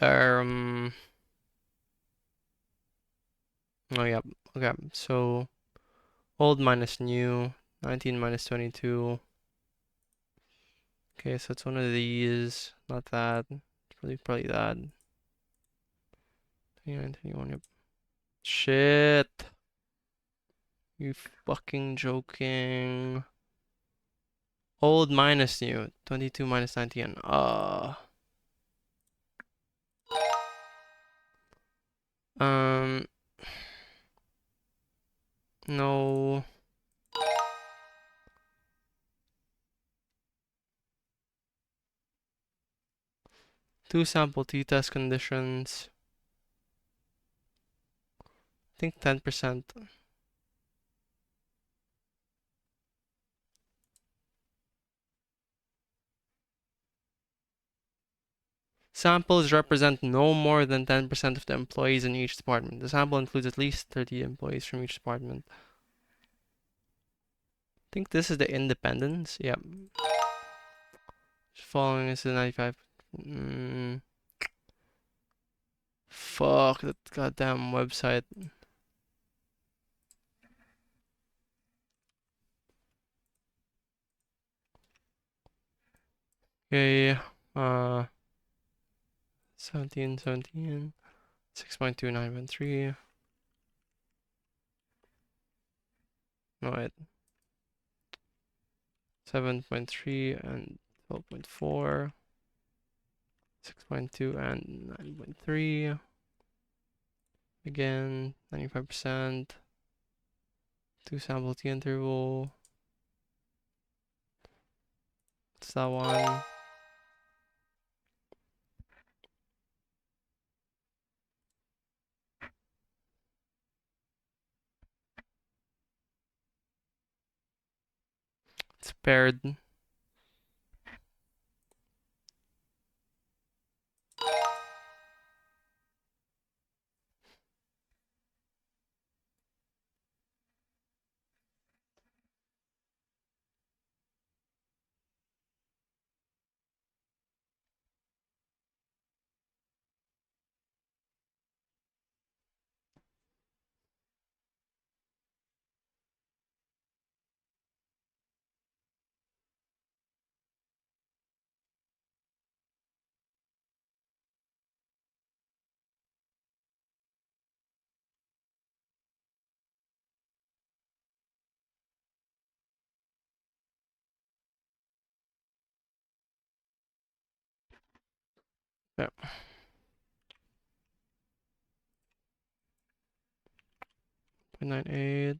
Oh yeah, okay, so old minus new, 19 minus 22. Okay, so it's one of these, not that. It's probably that. 29, 21, yep. Shit. You fucking joking. Old minus new, 22 minus 19. Um, no. Two sample t-test conditions. I think 10%. Samples represent no more than 10% of the employees in each department. The sample includes at least 30 employees from each department. I think this is the independence. Yep. Following is the 95 Mm, fuck that goddamn website. Okay, 17, 6.29.3. No, wait, 7.3 and 12.4, 6.2 and 9.3. Again, 95%. Two sample T interval. It's that one. It's paired. Yeah. 0.98.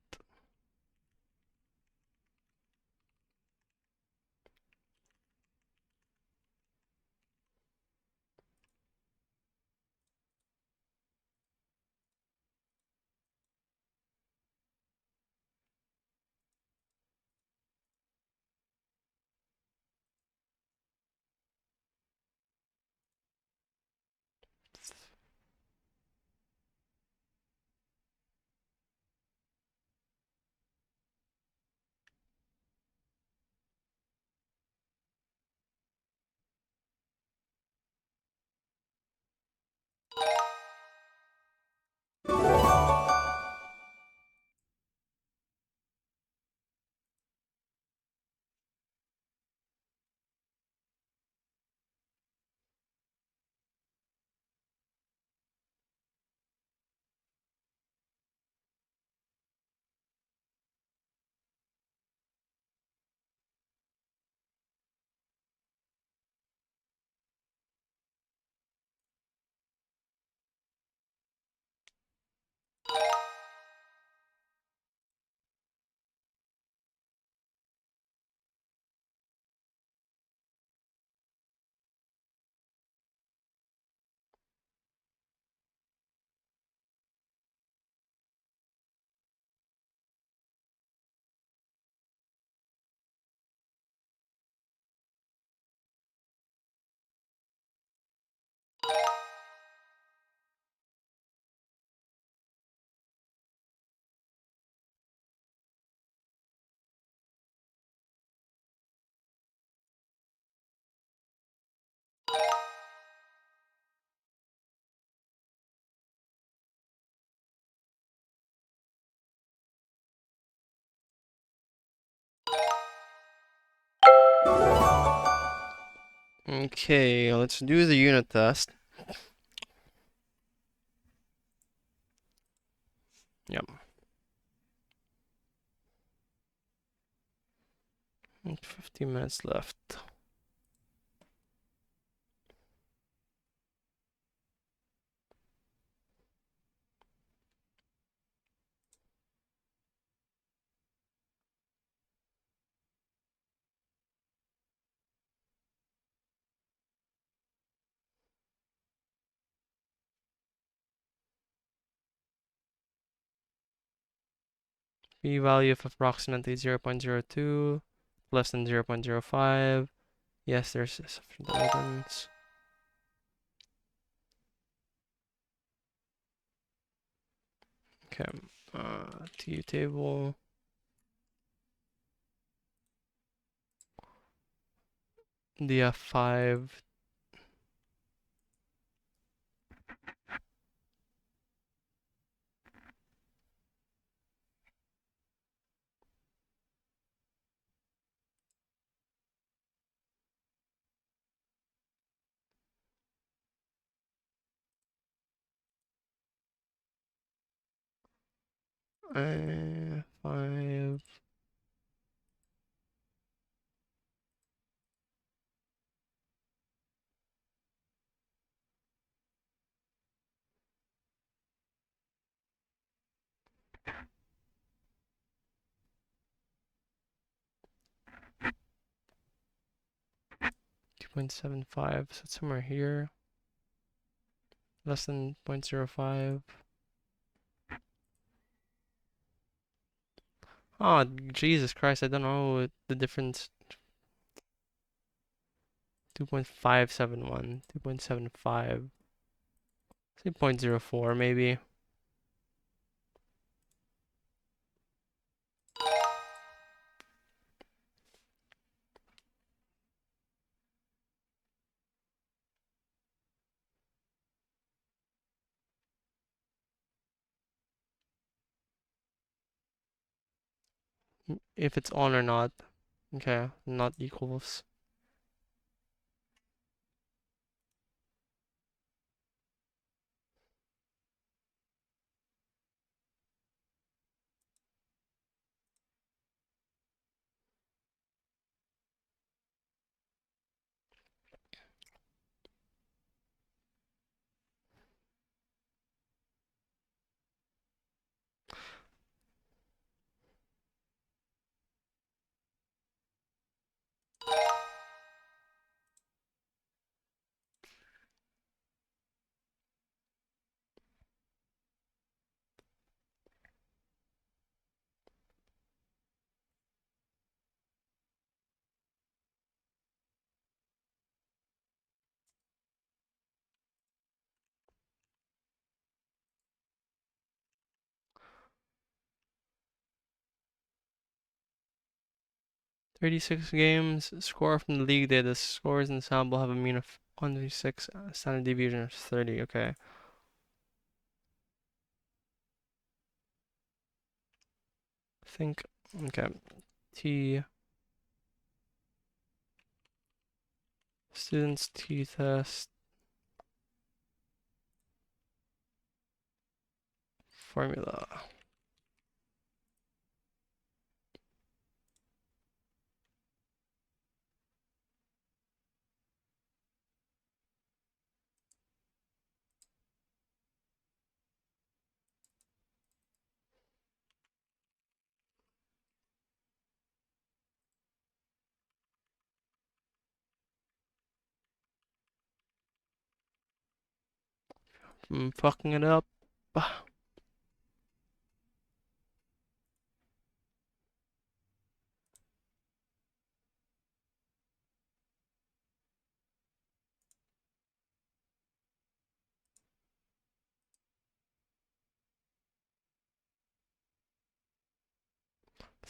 Okay, let's do the unit test. Yep. 15 minutes left. P-value of approximately 0.02, less than 0.05. Yes, there's sufficient evidence. Okay, T table. The F5 5. 2.75, so it's somewhere here. Less than 0.05. Oh, Jesus Christ, I don't know the difference. 2.571, 2.75. Say 0.04 maybe. If it's on or not. Okay, not equals. "36 games, score from the league data. Scores in the sample have a mean of 136, standard deviation of 30." Okay. Think, okay. T, students T test, formula. I'm fucking it up.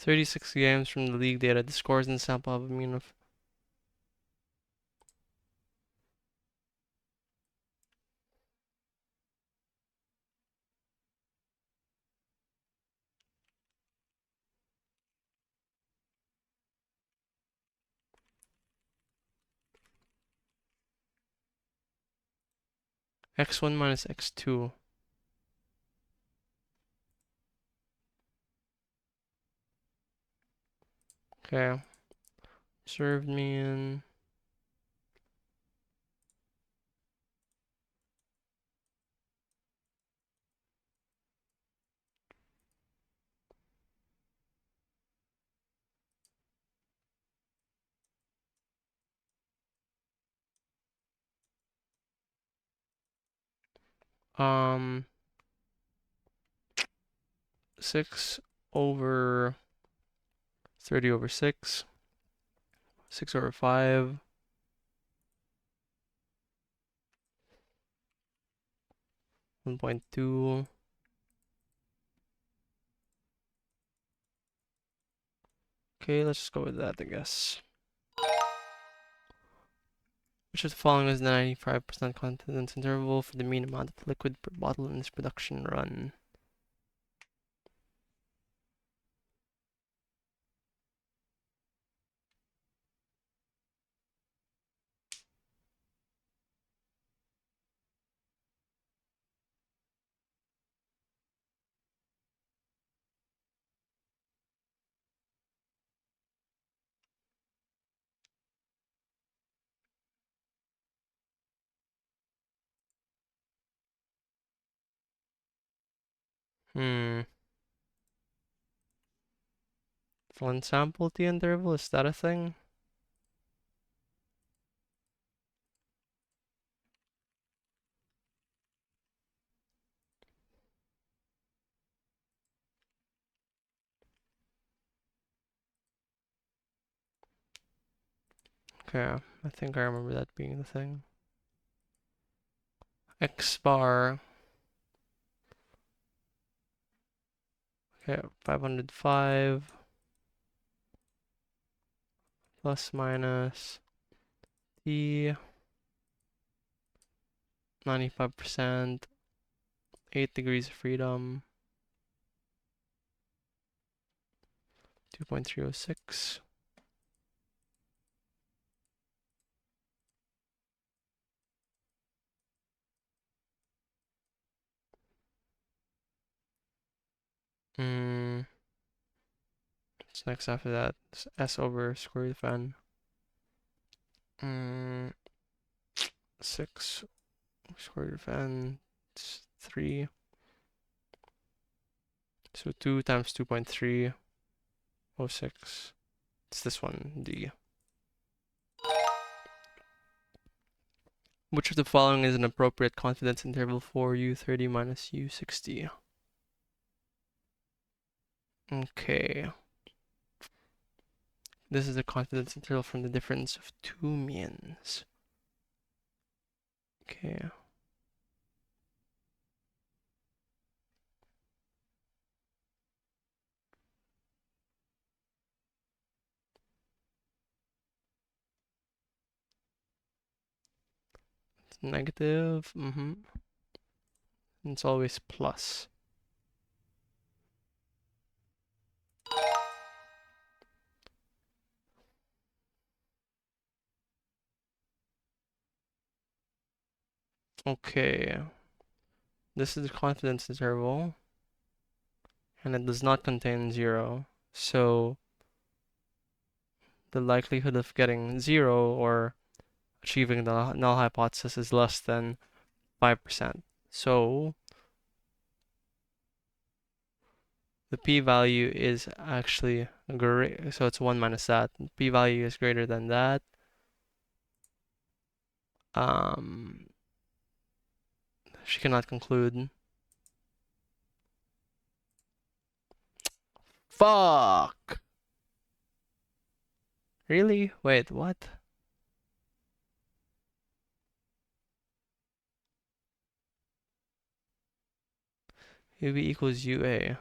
36 games from the league data. The scores in the sample have a mean of x1 minus x2. Okay. Observed mean. Um, 6 over 30 over 6. 6 over 5. 1.2. Okay, let's just go with that, I guess. Which of the following is the 95% confidence interval for the mean amount of liquid per bottle in this production run? Hmm. One sample t interval, is that a thing? Okay, I think I remember that being the thing. X bar. Okay, 505 plus minus t 95%, 8 degrees of freedom, 2.306. Hmm. What's next after that? It's S over square root of n. 6 square root of n. It's 3. So 2 times 2.306. It's this one, D. Which of the following is an appropriate confidence interval for U30 minus U60? Okay. This is the confidence interval from the difference of two means. Okay. It's negative. It's always plus. Okay. This is the confidence interval, and it does not contain 0. So the likelihood of getting 0 or achieving the null hypothesis is less than 5%. So the p-value is actually great. So it's 1 minus that. P-value is greater than that. She cannot conclude. Fuck! Really? Wait, what? UV equals UA.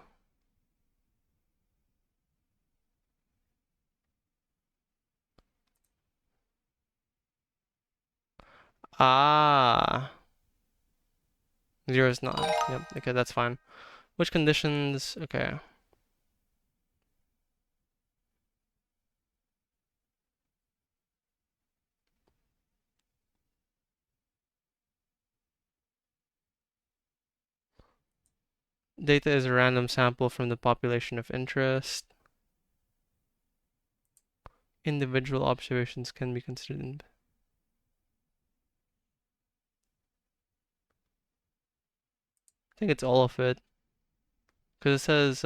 Ah. 0 is not. Yep, okay, that's fine. Which conditions? Okay. Data is a random sample from the population of interest. Individual observations can be considered. I think it's all of it. Because it says,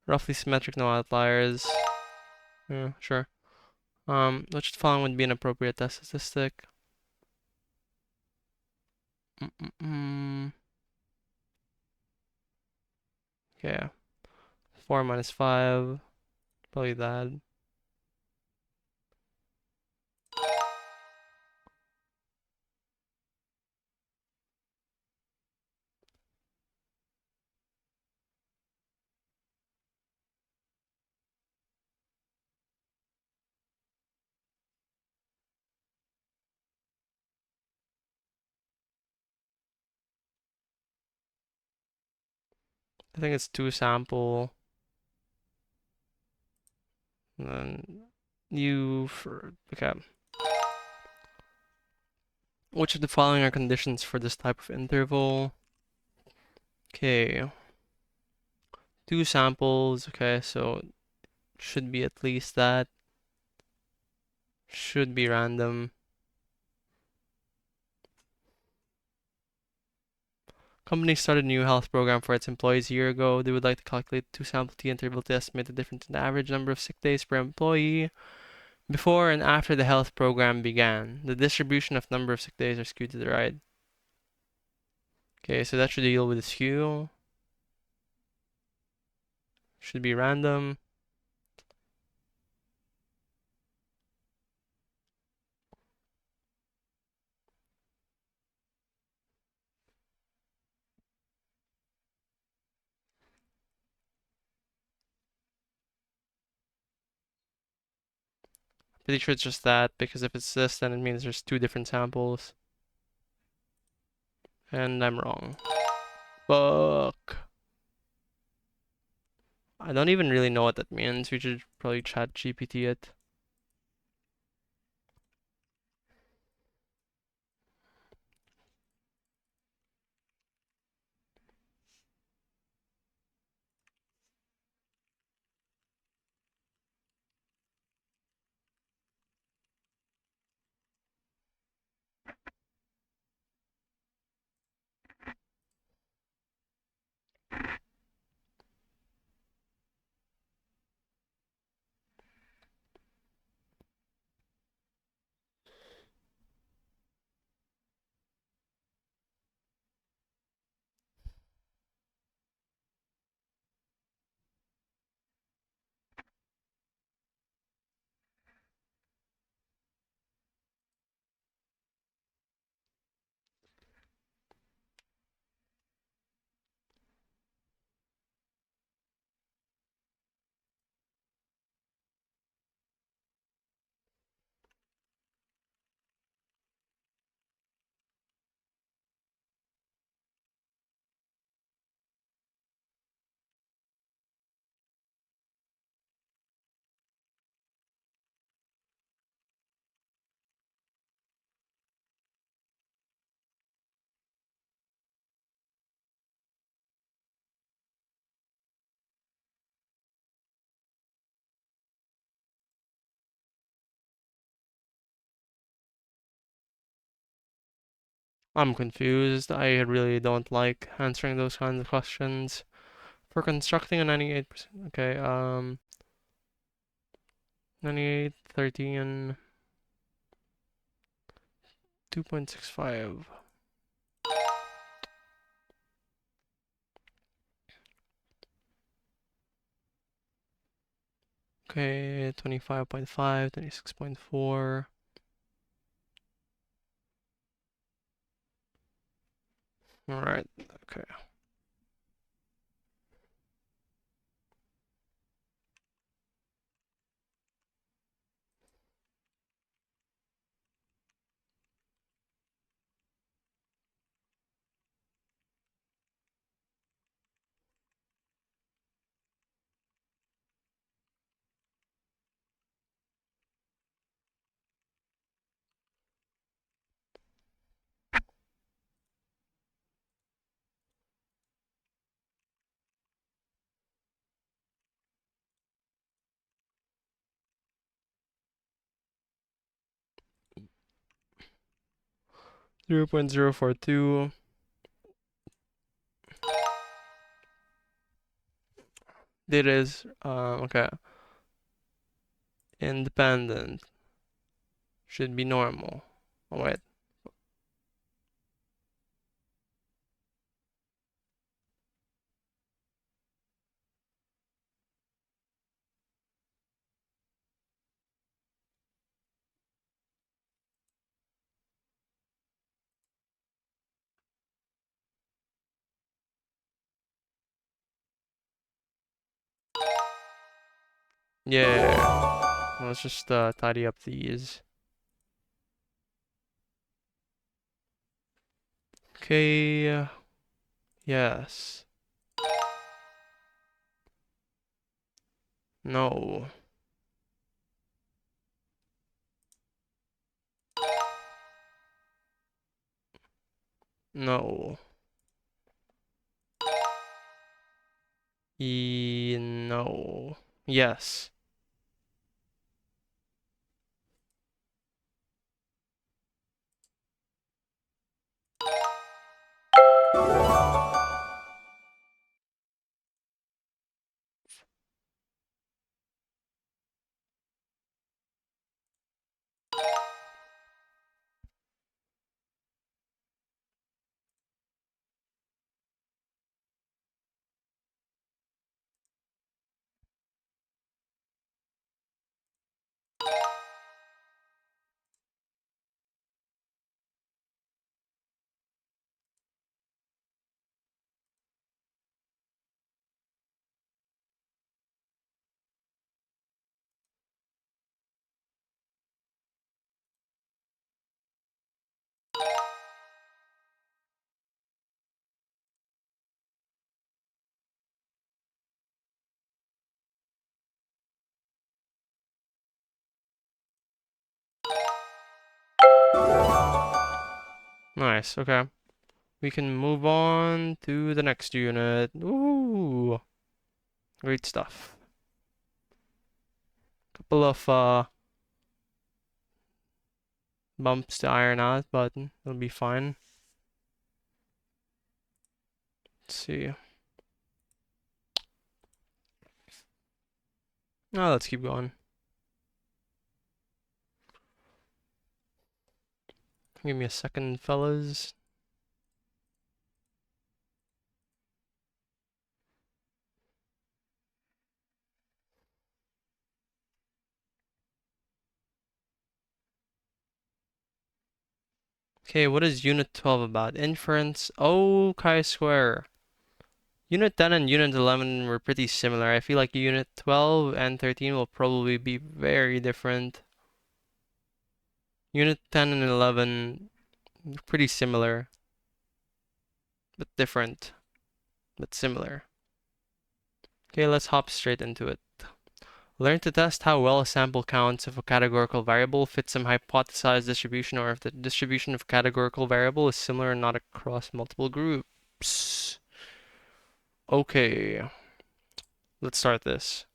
roughly symmetric, no outliers. Yeah, sure. Which following would be an appropriate test statistic? Okay. 4 minus 5. Probably that. I think it's 2 sample. And then okay. Which of the following are conditions for this type of interval? Okay. 2 samples. Okay, so should be at least that. Should be random. Company started a new health program for its employees a year ago. They would like to calculate the two-sample t-interval to estimate the difference in the average number of sick days per employee before and after the health program began. The distribution of number of sick days are skewed to the right. Okay, so that should deal with the skew. Should be random. Pretty sure it's just that, because if it's this, then it means there's two different samples. And I'm wrong. Fuck. I don't even really know what that means. We should probably chat GPT it. I'm confused. I really don't like answering those kinds of questions. For constructing a 98%, okay, 98, 30, and 2.65. Okay, 25.5, 26.4. Alright, okay. 0.042. It is, okay. Independent. Should be normal. Oh, wait. Yeah. Let's just tidy up these. Okay. Yes. No. No. No. Yes. Nice, okay. We can move on to the next unit. Ooh, great stuff. Couple of bumps to iron out, but it'll be fine. Let's see. Oh, let's keep going. Give me a second, fellas. Okay, what is Unit 12 about? Inference. Oh, chi-square. Unit 10 and Unit 11 were pretty similar. I feel like Unit 12 and 13 will probably be very different. Unit 10 and 11, pretty similar, but different, but similar. Okay, let's hop straight into it. Learn to test how well a sample counts if a categorical variable fits some hypothesized distribution or if the distribution of categorical variable is similar and not across multiple groups. Okay, let's start this.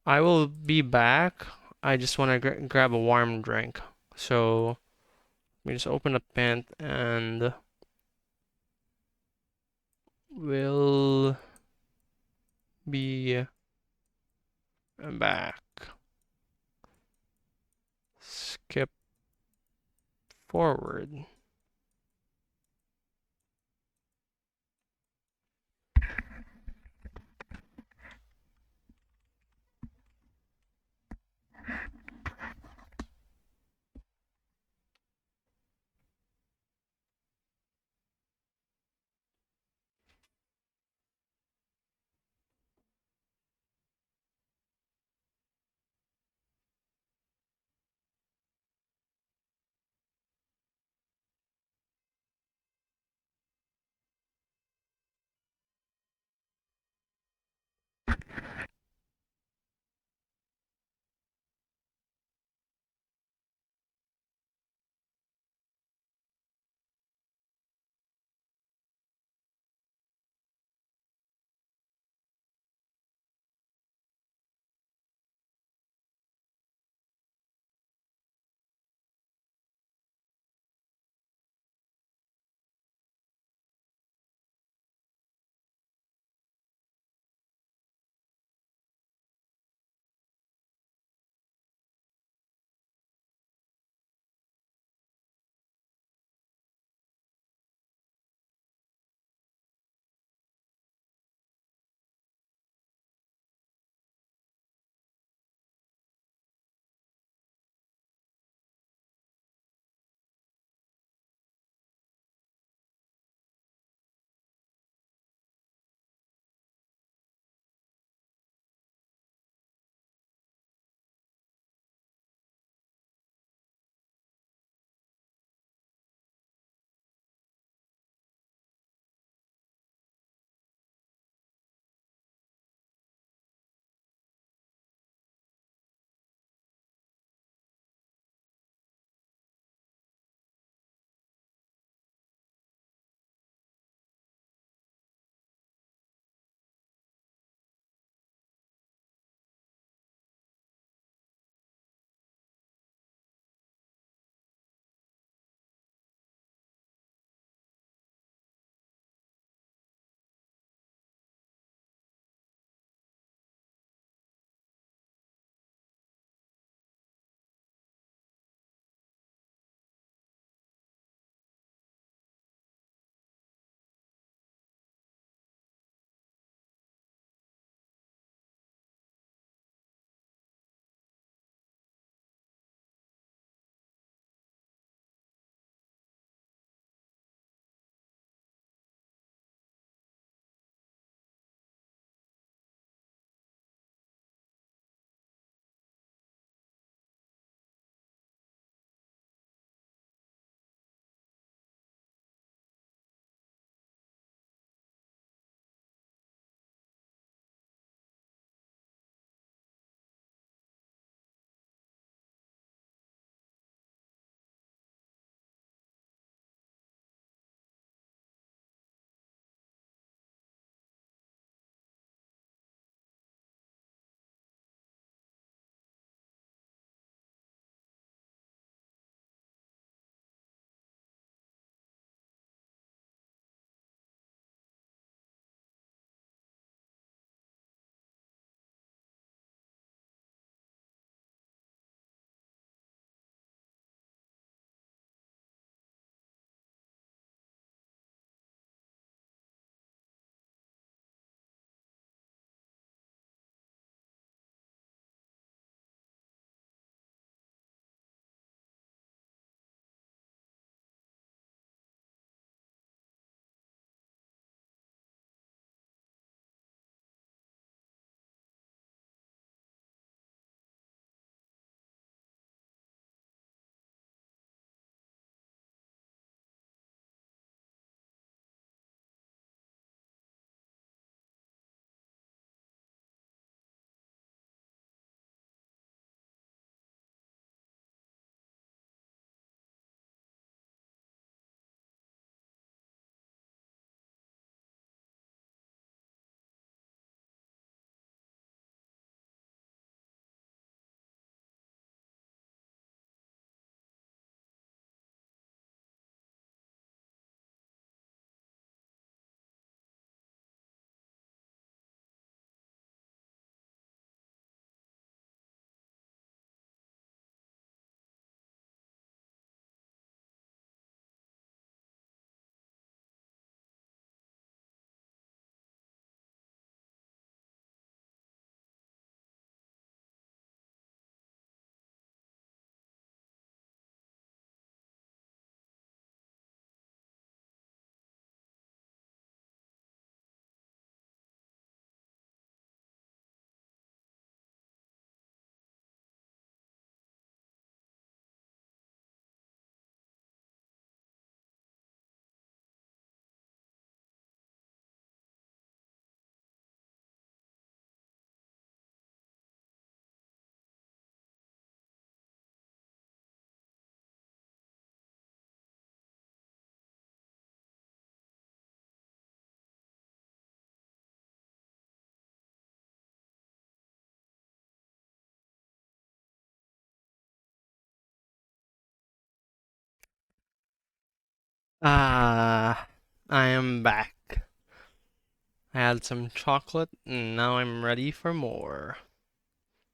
I will be back. I just want to grab a warm drink. So let me just open up Pant and we'll be back. Skip forward. Ah, I am back. I had some chocolate and now I'm ready for more.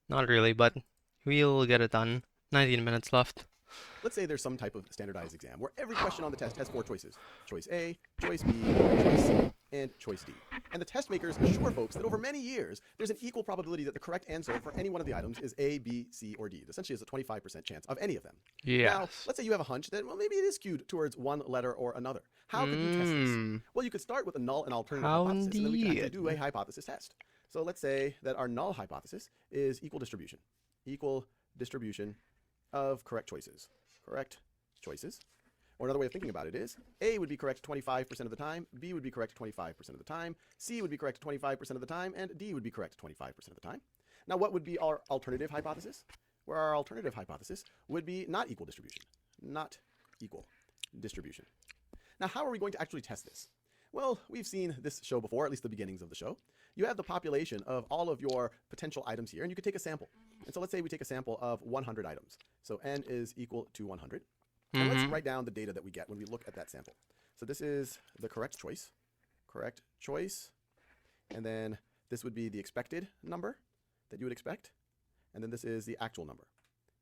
Not really, but we'll get it done. 19 minutes left. Let's say there's some type of standardized exam where every question on the test has four choices: choice A, choice B, choice C, and choice D. And the test makers assure folks that over many years, there's an equal probability that the correct answer for any one of the items is A, B, C, or D. Essentially, is a 25% chance of any of them. Now, Yes. let's say you have a hunch that, well, maybe it is skewed towards one letter or another. How could you test this? Mmm. Well, you could start with a null and alternative How hypothesis, and then we can actually indeed. do a hypothesis test. So let's say that our null hypothesis is equal distribution. Equal distribution of correct choices. Correct choices. Or another way of thinking about it is A would be correct 25% of the time, B would be correct 25% of the time, C would be correct 25% of the time, and D would be correct 25% of the time. Now, what would be our alternative hypothesis? Where our alternative hypothesis would be not equal distribution. Not equal distribution. Now, how are we going to actually test this? Well, we've seen this show before, at least the beginnings of the show. You have the population of all of your potential items here, and you could take a sample. And so let's say we take a sample of 100 items. So n is equal to 100. And let's Mm-hmm. write down the data that we get when we look at that sample. So this is the correct choice. Correct choice. And then this would be the expected number that you would expect. And then this is the actual number.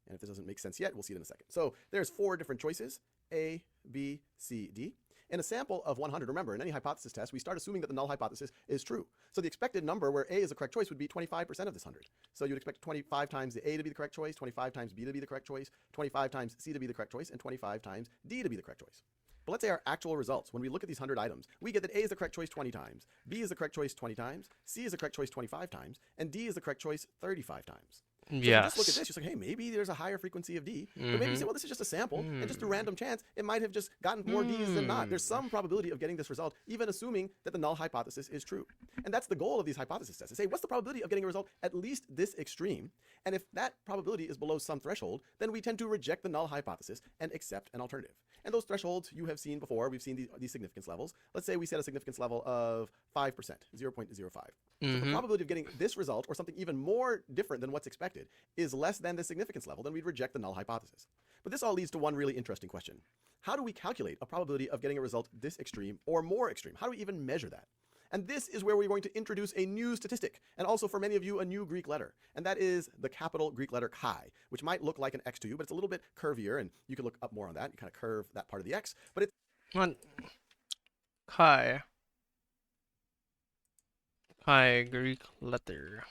And if this doesn't make sense yet, we'll see it in a second. So there's four different choices: A, B, C, D. In a sample of 100, remember, in any hypothesis test, we start assuming that the null hypothesis is true. So the expected number where A is the correct choice would be 25% of this 100. So you'd expect 25 times the A to be the correct choice, 25 times B to be the correct choice, 25 times C to be the correct choice, and 25 times D to be the correct choice. But let's say our actual results, when we look at these 100 items, we get that A is the correct choice 20 times, B is the correct choice 20 times, C is the correct choice 25 times, and D is the correct choice 35 times. So if you just look at Yes. this, you're like, hey, maybe there's a higher frequency of D. But maybe you Mm-hmm. say, well, this is just a sample, and just through Hmm. random chance, it might have just gotten more Ds than not. Hmm. There's some probability of getting this result, even assuming that the null hypothesis is true. And that's the goal of these hypothesis tests: to say, what's the probability of getting a result at least this extreme? And if that probability is below some threshold, then we tend to reject the null hypothesis and accept an alternative. And those thresholds you have seen before. We've seen these significance levels. Let's say we set a significance level of 5%, 0.05. So if the Mm-hmm. probability of getting this result, or something even more different than what's expected, is less than the significance level, then we'd reject the null hypothesis. But this all leads to one really interesting question. How do we calculate a probability of getting a result this extreme or more extreme? How do we even measure that? And this is where we're going to introduce a new statistic, and also for many of you, a new Greek letter. And that is the capital Greek letter chi, which might look like an X to you, but it's a little bit curvier, and you can look up more on that. You kind of curve that part of the X, but it's What? Chi. Chi Greek letter.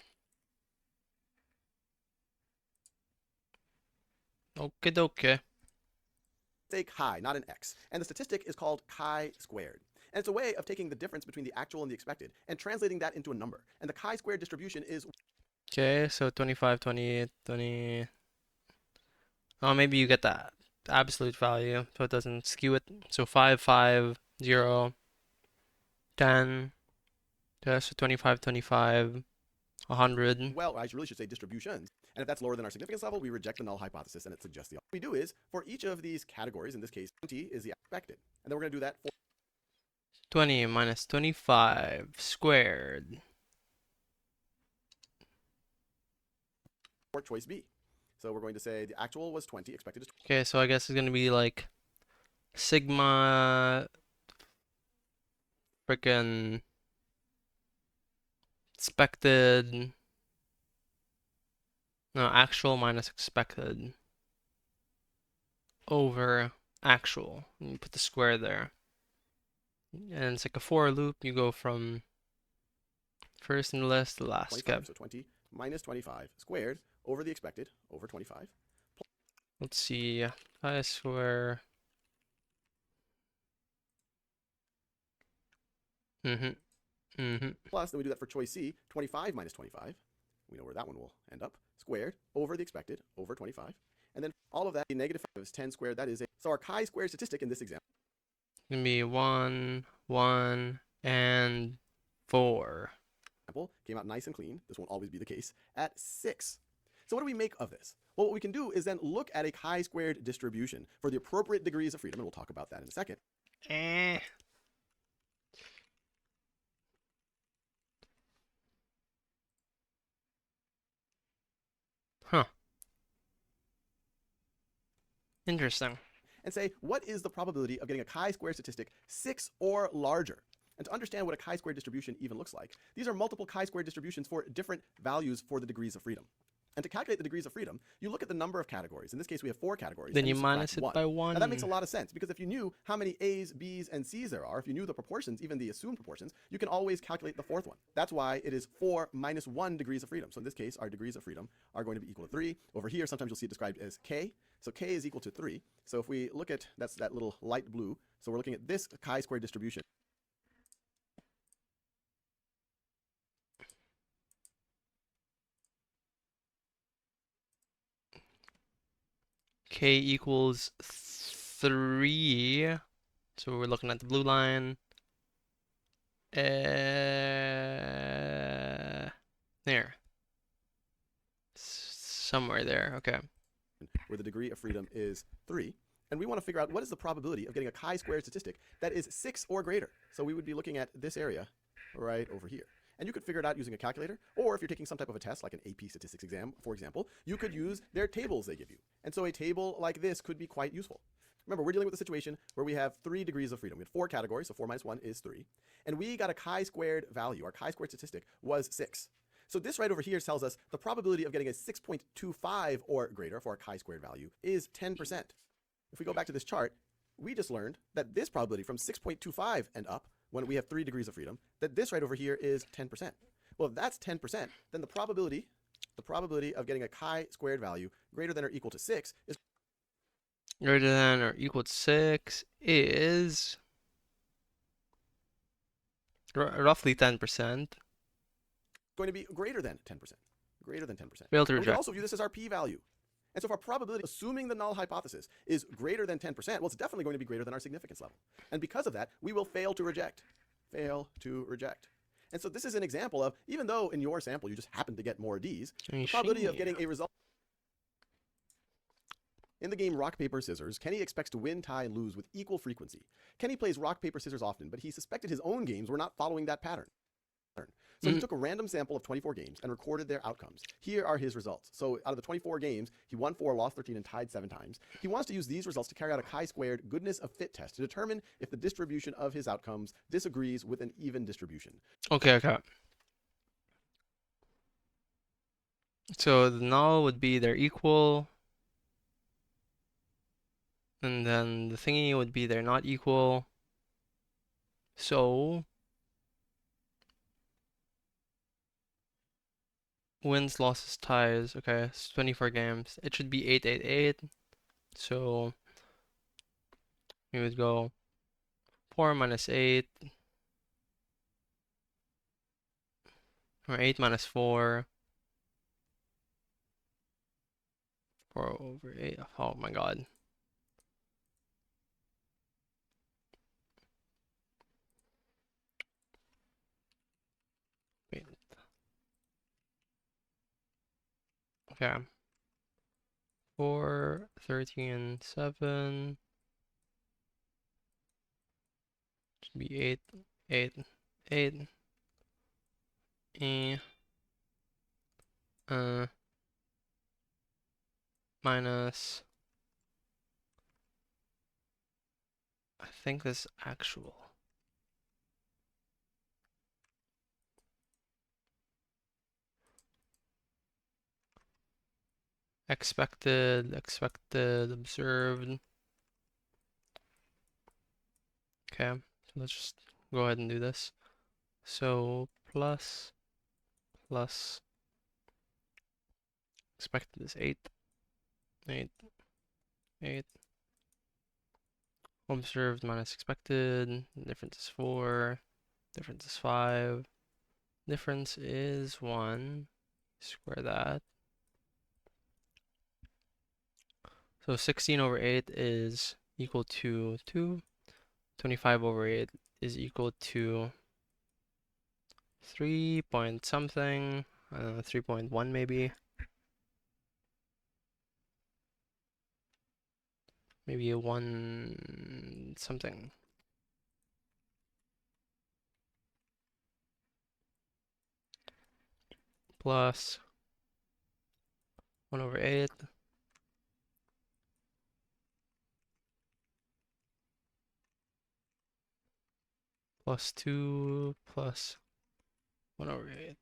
Okay, okay. a chi, not an X. And the statistic is called chi squared. And it's a way of taking the difference between the actual and the expected and translating that into a number. And the chi-squared distribution is Okay, so 25, 20, 20. Oh, maybe you get that absolute value, so it doesn't skew it. So 5, 5, 0, 10. Yeah, so 25, 25, 100. well, I really should say distributions. And if that's lower than our significance level, we reject the null hypothesis and it suggests the opposite. What we do is, for each of these categories, in this case, 20 is the expected. And then we're going to do that 20 minus 25 squared. for choice B. So we're going to say the actual was 20, expected is Okay, so I guess it's gonna be like sigma frickin' expected. No, actual minus expected over actual. And you put the square there. And it's like a for loop. You go from first in the list to last. 25. Skip. So 20 minus 25 squared over the expected over 25. Let's see. I square. Mm-hmm. Mm-hmm. Plus, then we do that for choice C, 25 minus 25. We know where that one will end up. Squared over the expected over 25. And then all of that, a negative 5 is 10 squared. That is a, so our chi-squared statistic in this example Gonna be 1, 1, and 4. came out nice and clean. This won't always be the case at 6. So what do we make of this? Well, what we can do is then look at a chi-squared distribution for the appropriate degrees of freedom, and we'll talk about that in a second. Eh. Huh. Interesting. and say, what is the probability of getting a chi-square statistic 6 or larger? And to understand what a chi-square distribution even looks like, these are multiple chi-square distributions for different values for the degrees of freedom. And to calculate the degrees of freedom, you look at the number of categories. In this case, we have 4 categories, Then and you you subtract minus it 1. by Now, that makes a 1. lot of sense, because if you knew how many A's, B's, and C's there are, if you knew the proportions, even the assumed proportions, you can always calculate the fourth one. That's why it is 4 minus 1 degrees of freedom. So in this case, our degrees of freedom are going to be equal to 3. Over here, sometimes you'll see it described as K. So K is equal to 3. So if we look at, that's that little light blue. So we're looking at this chi-square distribution. K equals 3. So we're looking at the blue line. There. Somewhere there. Okay. Where the degree of freedom is 3. And we want to figure out what is the probability of getting a chi-squared statistic that is 6 or greater. So we would be looking at this area right over here. And you could figure it out using a calculator, or if you're taking some type of a test, like an AP statistics exam, for example, you could use their tables they give you. And so a table like this could be quite useful. Remember, we're dealing with a situation where we have 3 degrees of freedom. We had 4 categories, so 4 minus 1 is 3. And we got a chi-squared value. Our chi-squared statistic was 6. So this right over here tells us the probability of getting a 6.25 or greater for our chi-squared value is 10%. If we go back to this chart, we just learned that this probability from 6.25 and up, when we have 3 degrees of freedom, that this right over here is 10%. Well, if that's 10%, then the probability of getting a chi-squared value greater than or equal to 6 is Greater than or equal to 6 is roughly 10%. going to be greater than 10%. Greater than 10%. Fail to And we can reject. also view this as our p-value. And so if our probability, assuming the null hypothesis, is greater than 10%, well, it's definitely going to be greater than our significance level. And because of that, we will fail to reject. Fail to reject. And so this is an example of, even though in your sample you just happen to get more D's, the probability of getting a result. In the game Rock, Paper, Scissors, Kenny expects to win, tie, and lose with equal frequency. Kenny plays Rock, Paper, Scissors often, but he suspected his own games were not following that pattern. So he took a random sample of 24 games and recorded their outcomes. Here are his results. So out of the 24 games, he won 4, lost 13, and tied 7 times. He wants to use these results to carry out a chi-squared goodness of fit test to determine if the distribution of his outcomes disagrees with an even distribution. Okay. So the null would be their equal, and then the thingy would be their not equal. So wins, losses, ties. Okay, it's 24 games. It should be 888. So we would go 4 minus 8, or 8 minus 4. 4 over 8. Oh my god. Wait. Okay. 4, 13, 7. Should be 8, 8, 8. E. Minus. I think this actual. Expected, observed. Okay, so let's just go ahead and do this. So plus expected is 8, 8, 8. Observed minus expected. Difference is 4. Difference is 5. Difference is 1. Square that. So 16 over 8 is equal to 2. 25 over 8 is equal to 3 point something. 3.1 maybe. Maybe a 1 something. Plus 1 over 8. plus 2 plus 1 over 8.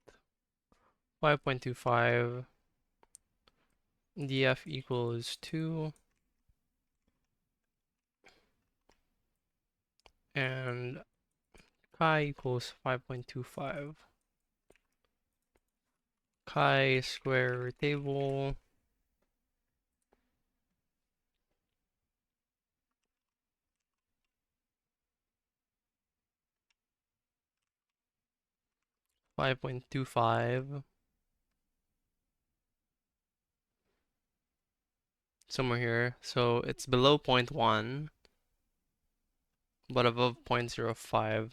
5.25 df equals 2 and chi equals 5.25. Chi square table 5.25 somewhere here. So it's below 0.1 but above 0.05.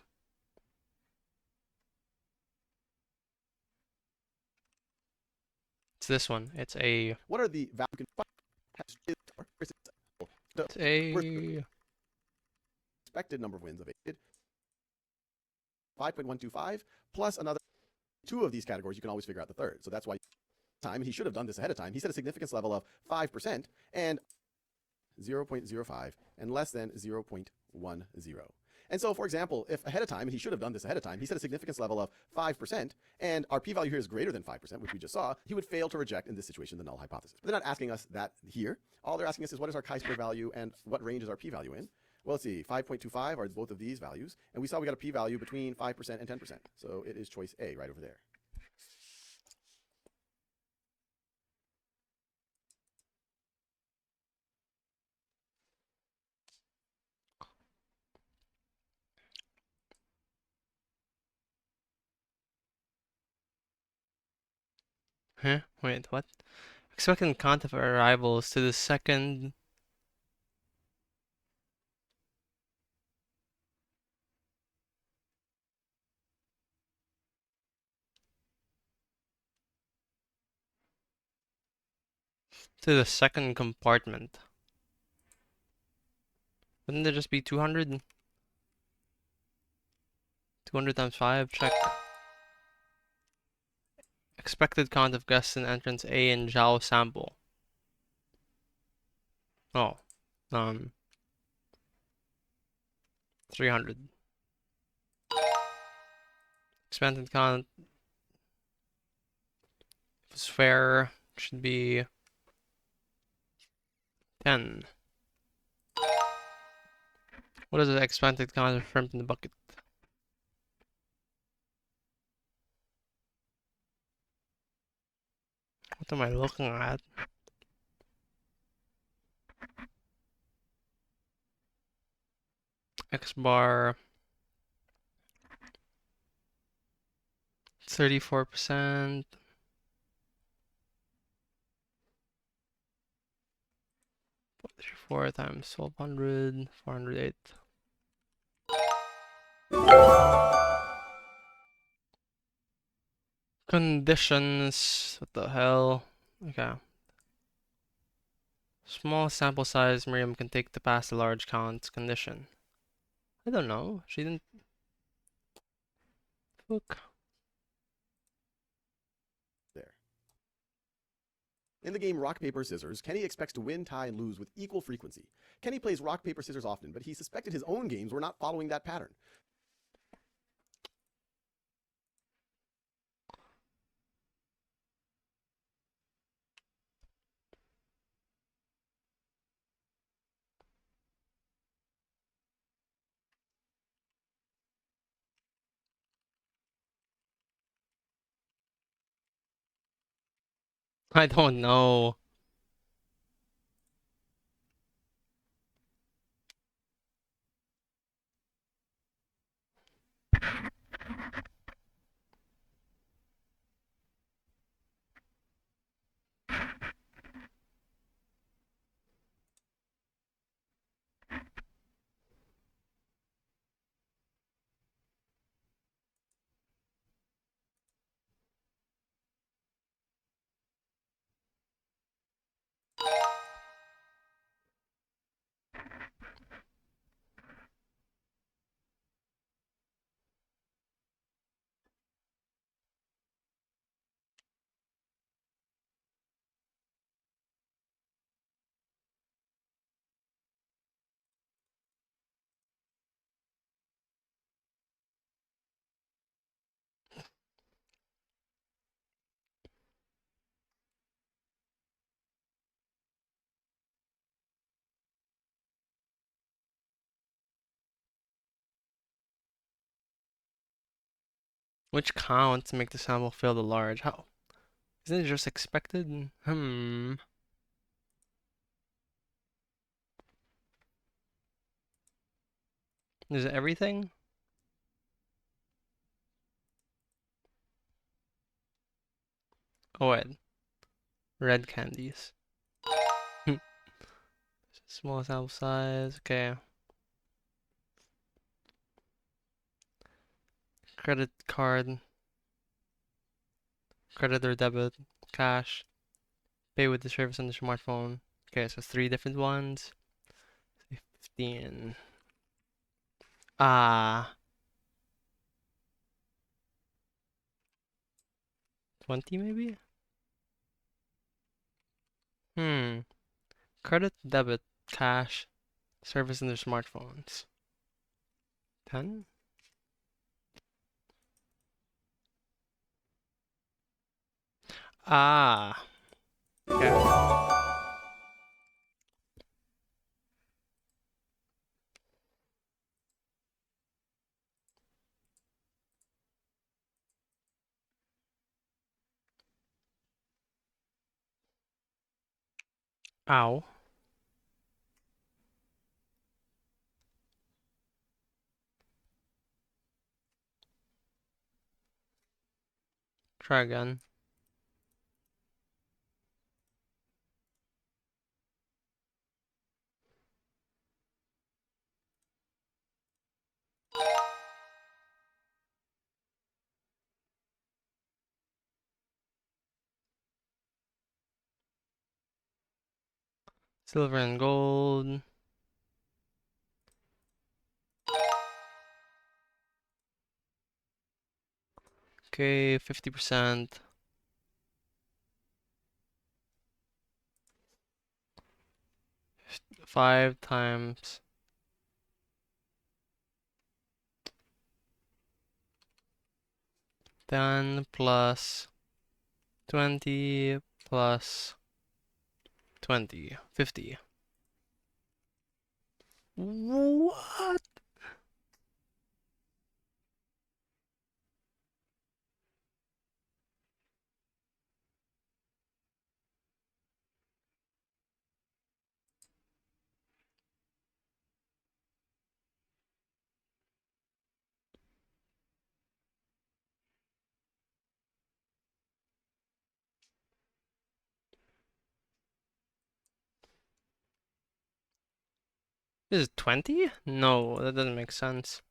It's this one. It's a What are the values you can the it's a expected number of wins of 8, 5.125 plus another two of these categories, you can always figure out the third. So that's why time, he should have done this ahead of time. He set a significance level of 5% and 0.05 and less than 0.10. And so, for example, if ahead of time, and he should have done this ahead of time, he set a significance level of 5%, and our p-value here is greater than 5%, which we just saw, he would fail to reject, in this situation, the null hypothesis. But they're not asking us that here. All they're asking us is what is our chi-square value and what range is our p-value in? Well, let's see, 5.25 are both of these values, and we saw we got a p-value between 5% and 10%. So it is choice A right over there. huh? Wait, what? Expected count of arrivals to the second compartment. Wouldn't there just be 200? 200 times 5, check. Expected count of guests in entrance A in Zhao sample. Oh, 300. Expected count if it's fair should be 10. What is the expected count of shrimp in the bucket? What am I looking at? X bar 34%. 4 times 1200, 408. Conditions. What the hell? Okay. Small sample size Miriam can take to pass the large count condition. I don't know. She didn't. Look. There. In the game Rock, Paper, Scissors, Kenny expects to win, tie, and lose with equal frequency. Kenny plays Rock, Paper, Scissors often, but he suspected his own games were not following that pattern. I don't know. Which counts make the sample fill the large? How? Isn't it just expected? Is it everything? Oh wait, red candies. Small sample size. Okay. Credit card, credit or debit, cash, pay with the service on the smartphone. Okay, so three different ones. 15. Ah, 20 maybe? Hmm. Credit, debit, cash, service on their smartphones. 10? Ah, okay. Ow. Try again. Silver and gold. Okay, 50%. 5 times 10 plus 20 plus 20. 50. What? This is 20? No, that doesn't make sense.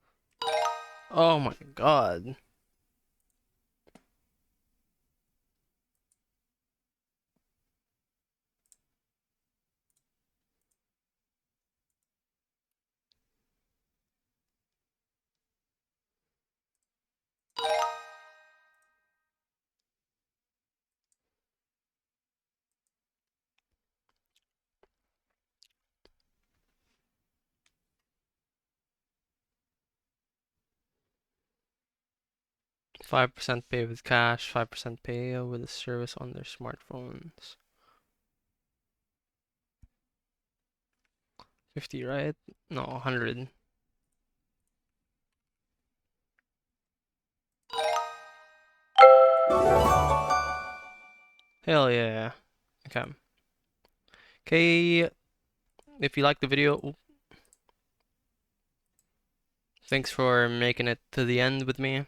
Oh my god. 5% pay with cash, 5% pay with a service on their smartphones. 50, right? No, 100. Hell yeah. Okay. Okay, if you like the video, thanks for making it to the end with me.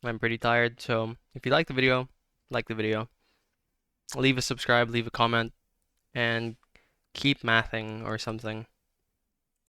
I'm pretty tired, so if you like the video, leave a subscribe, leave a comment, and keep mathing or something.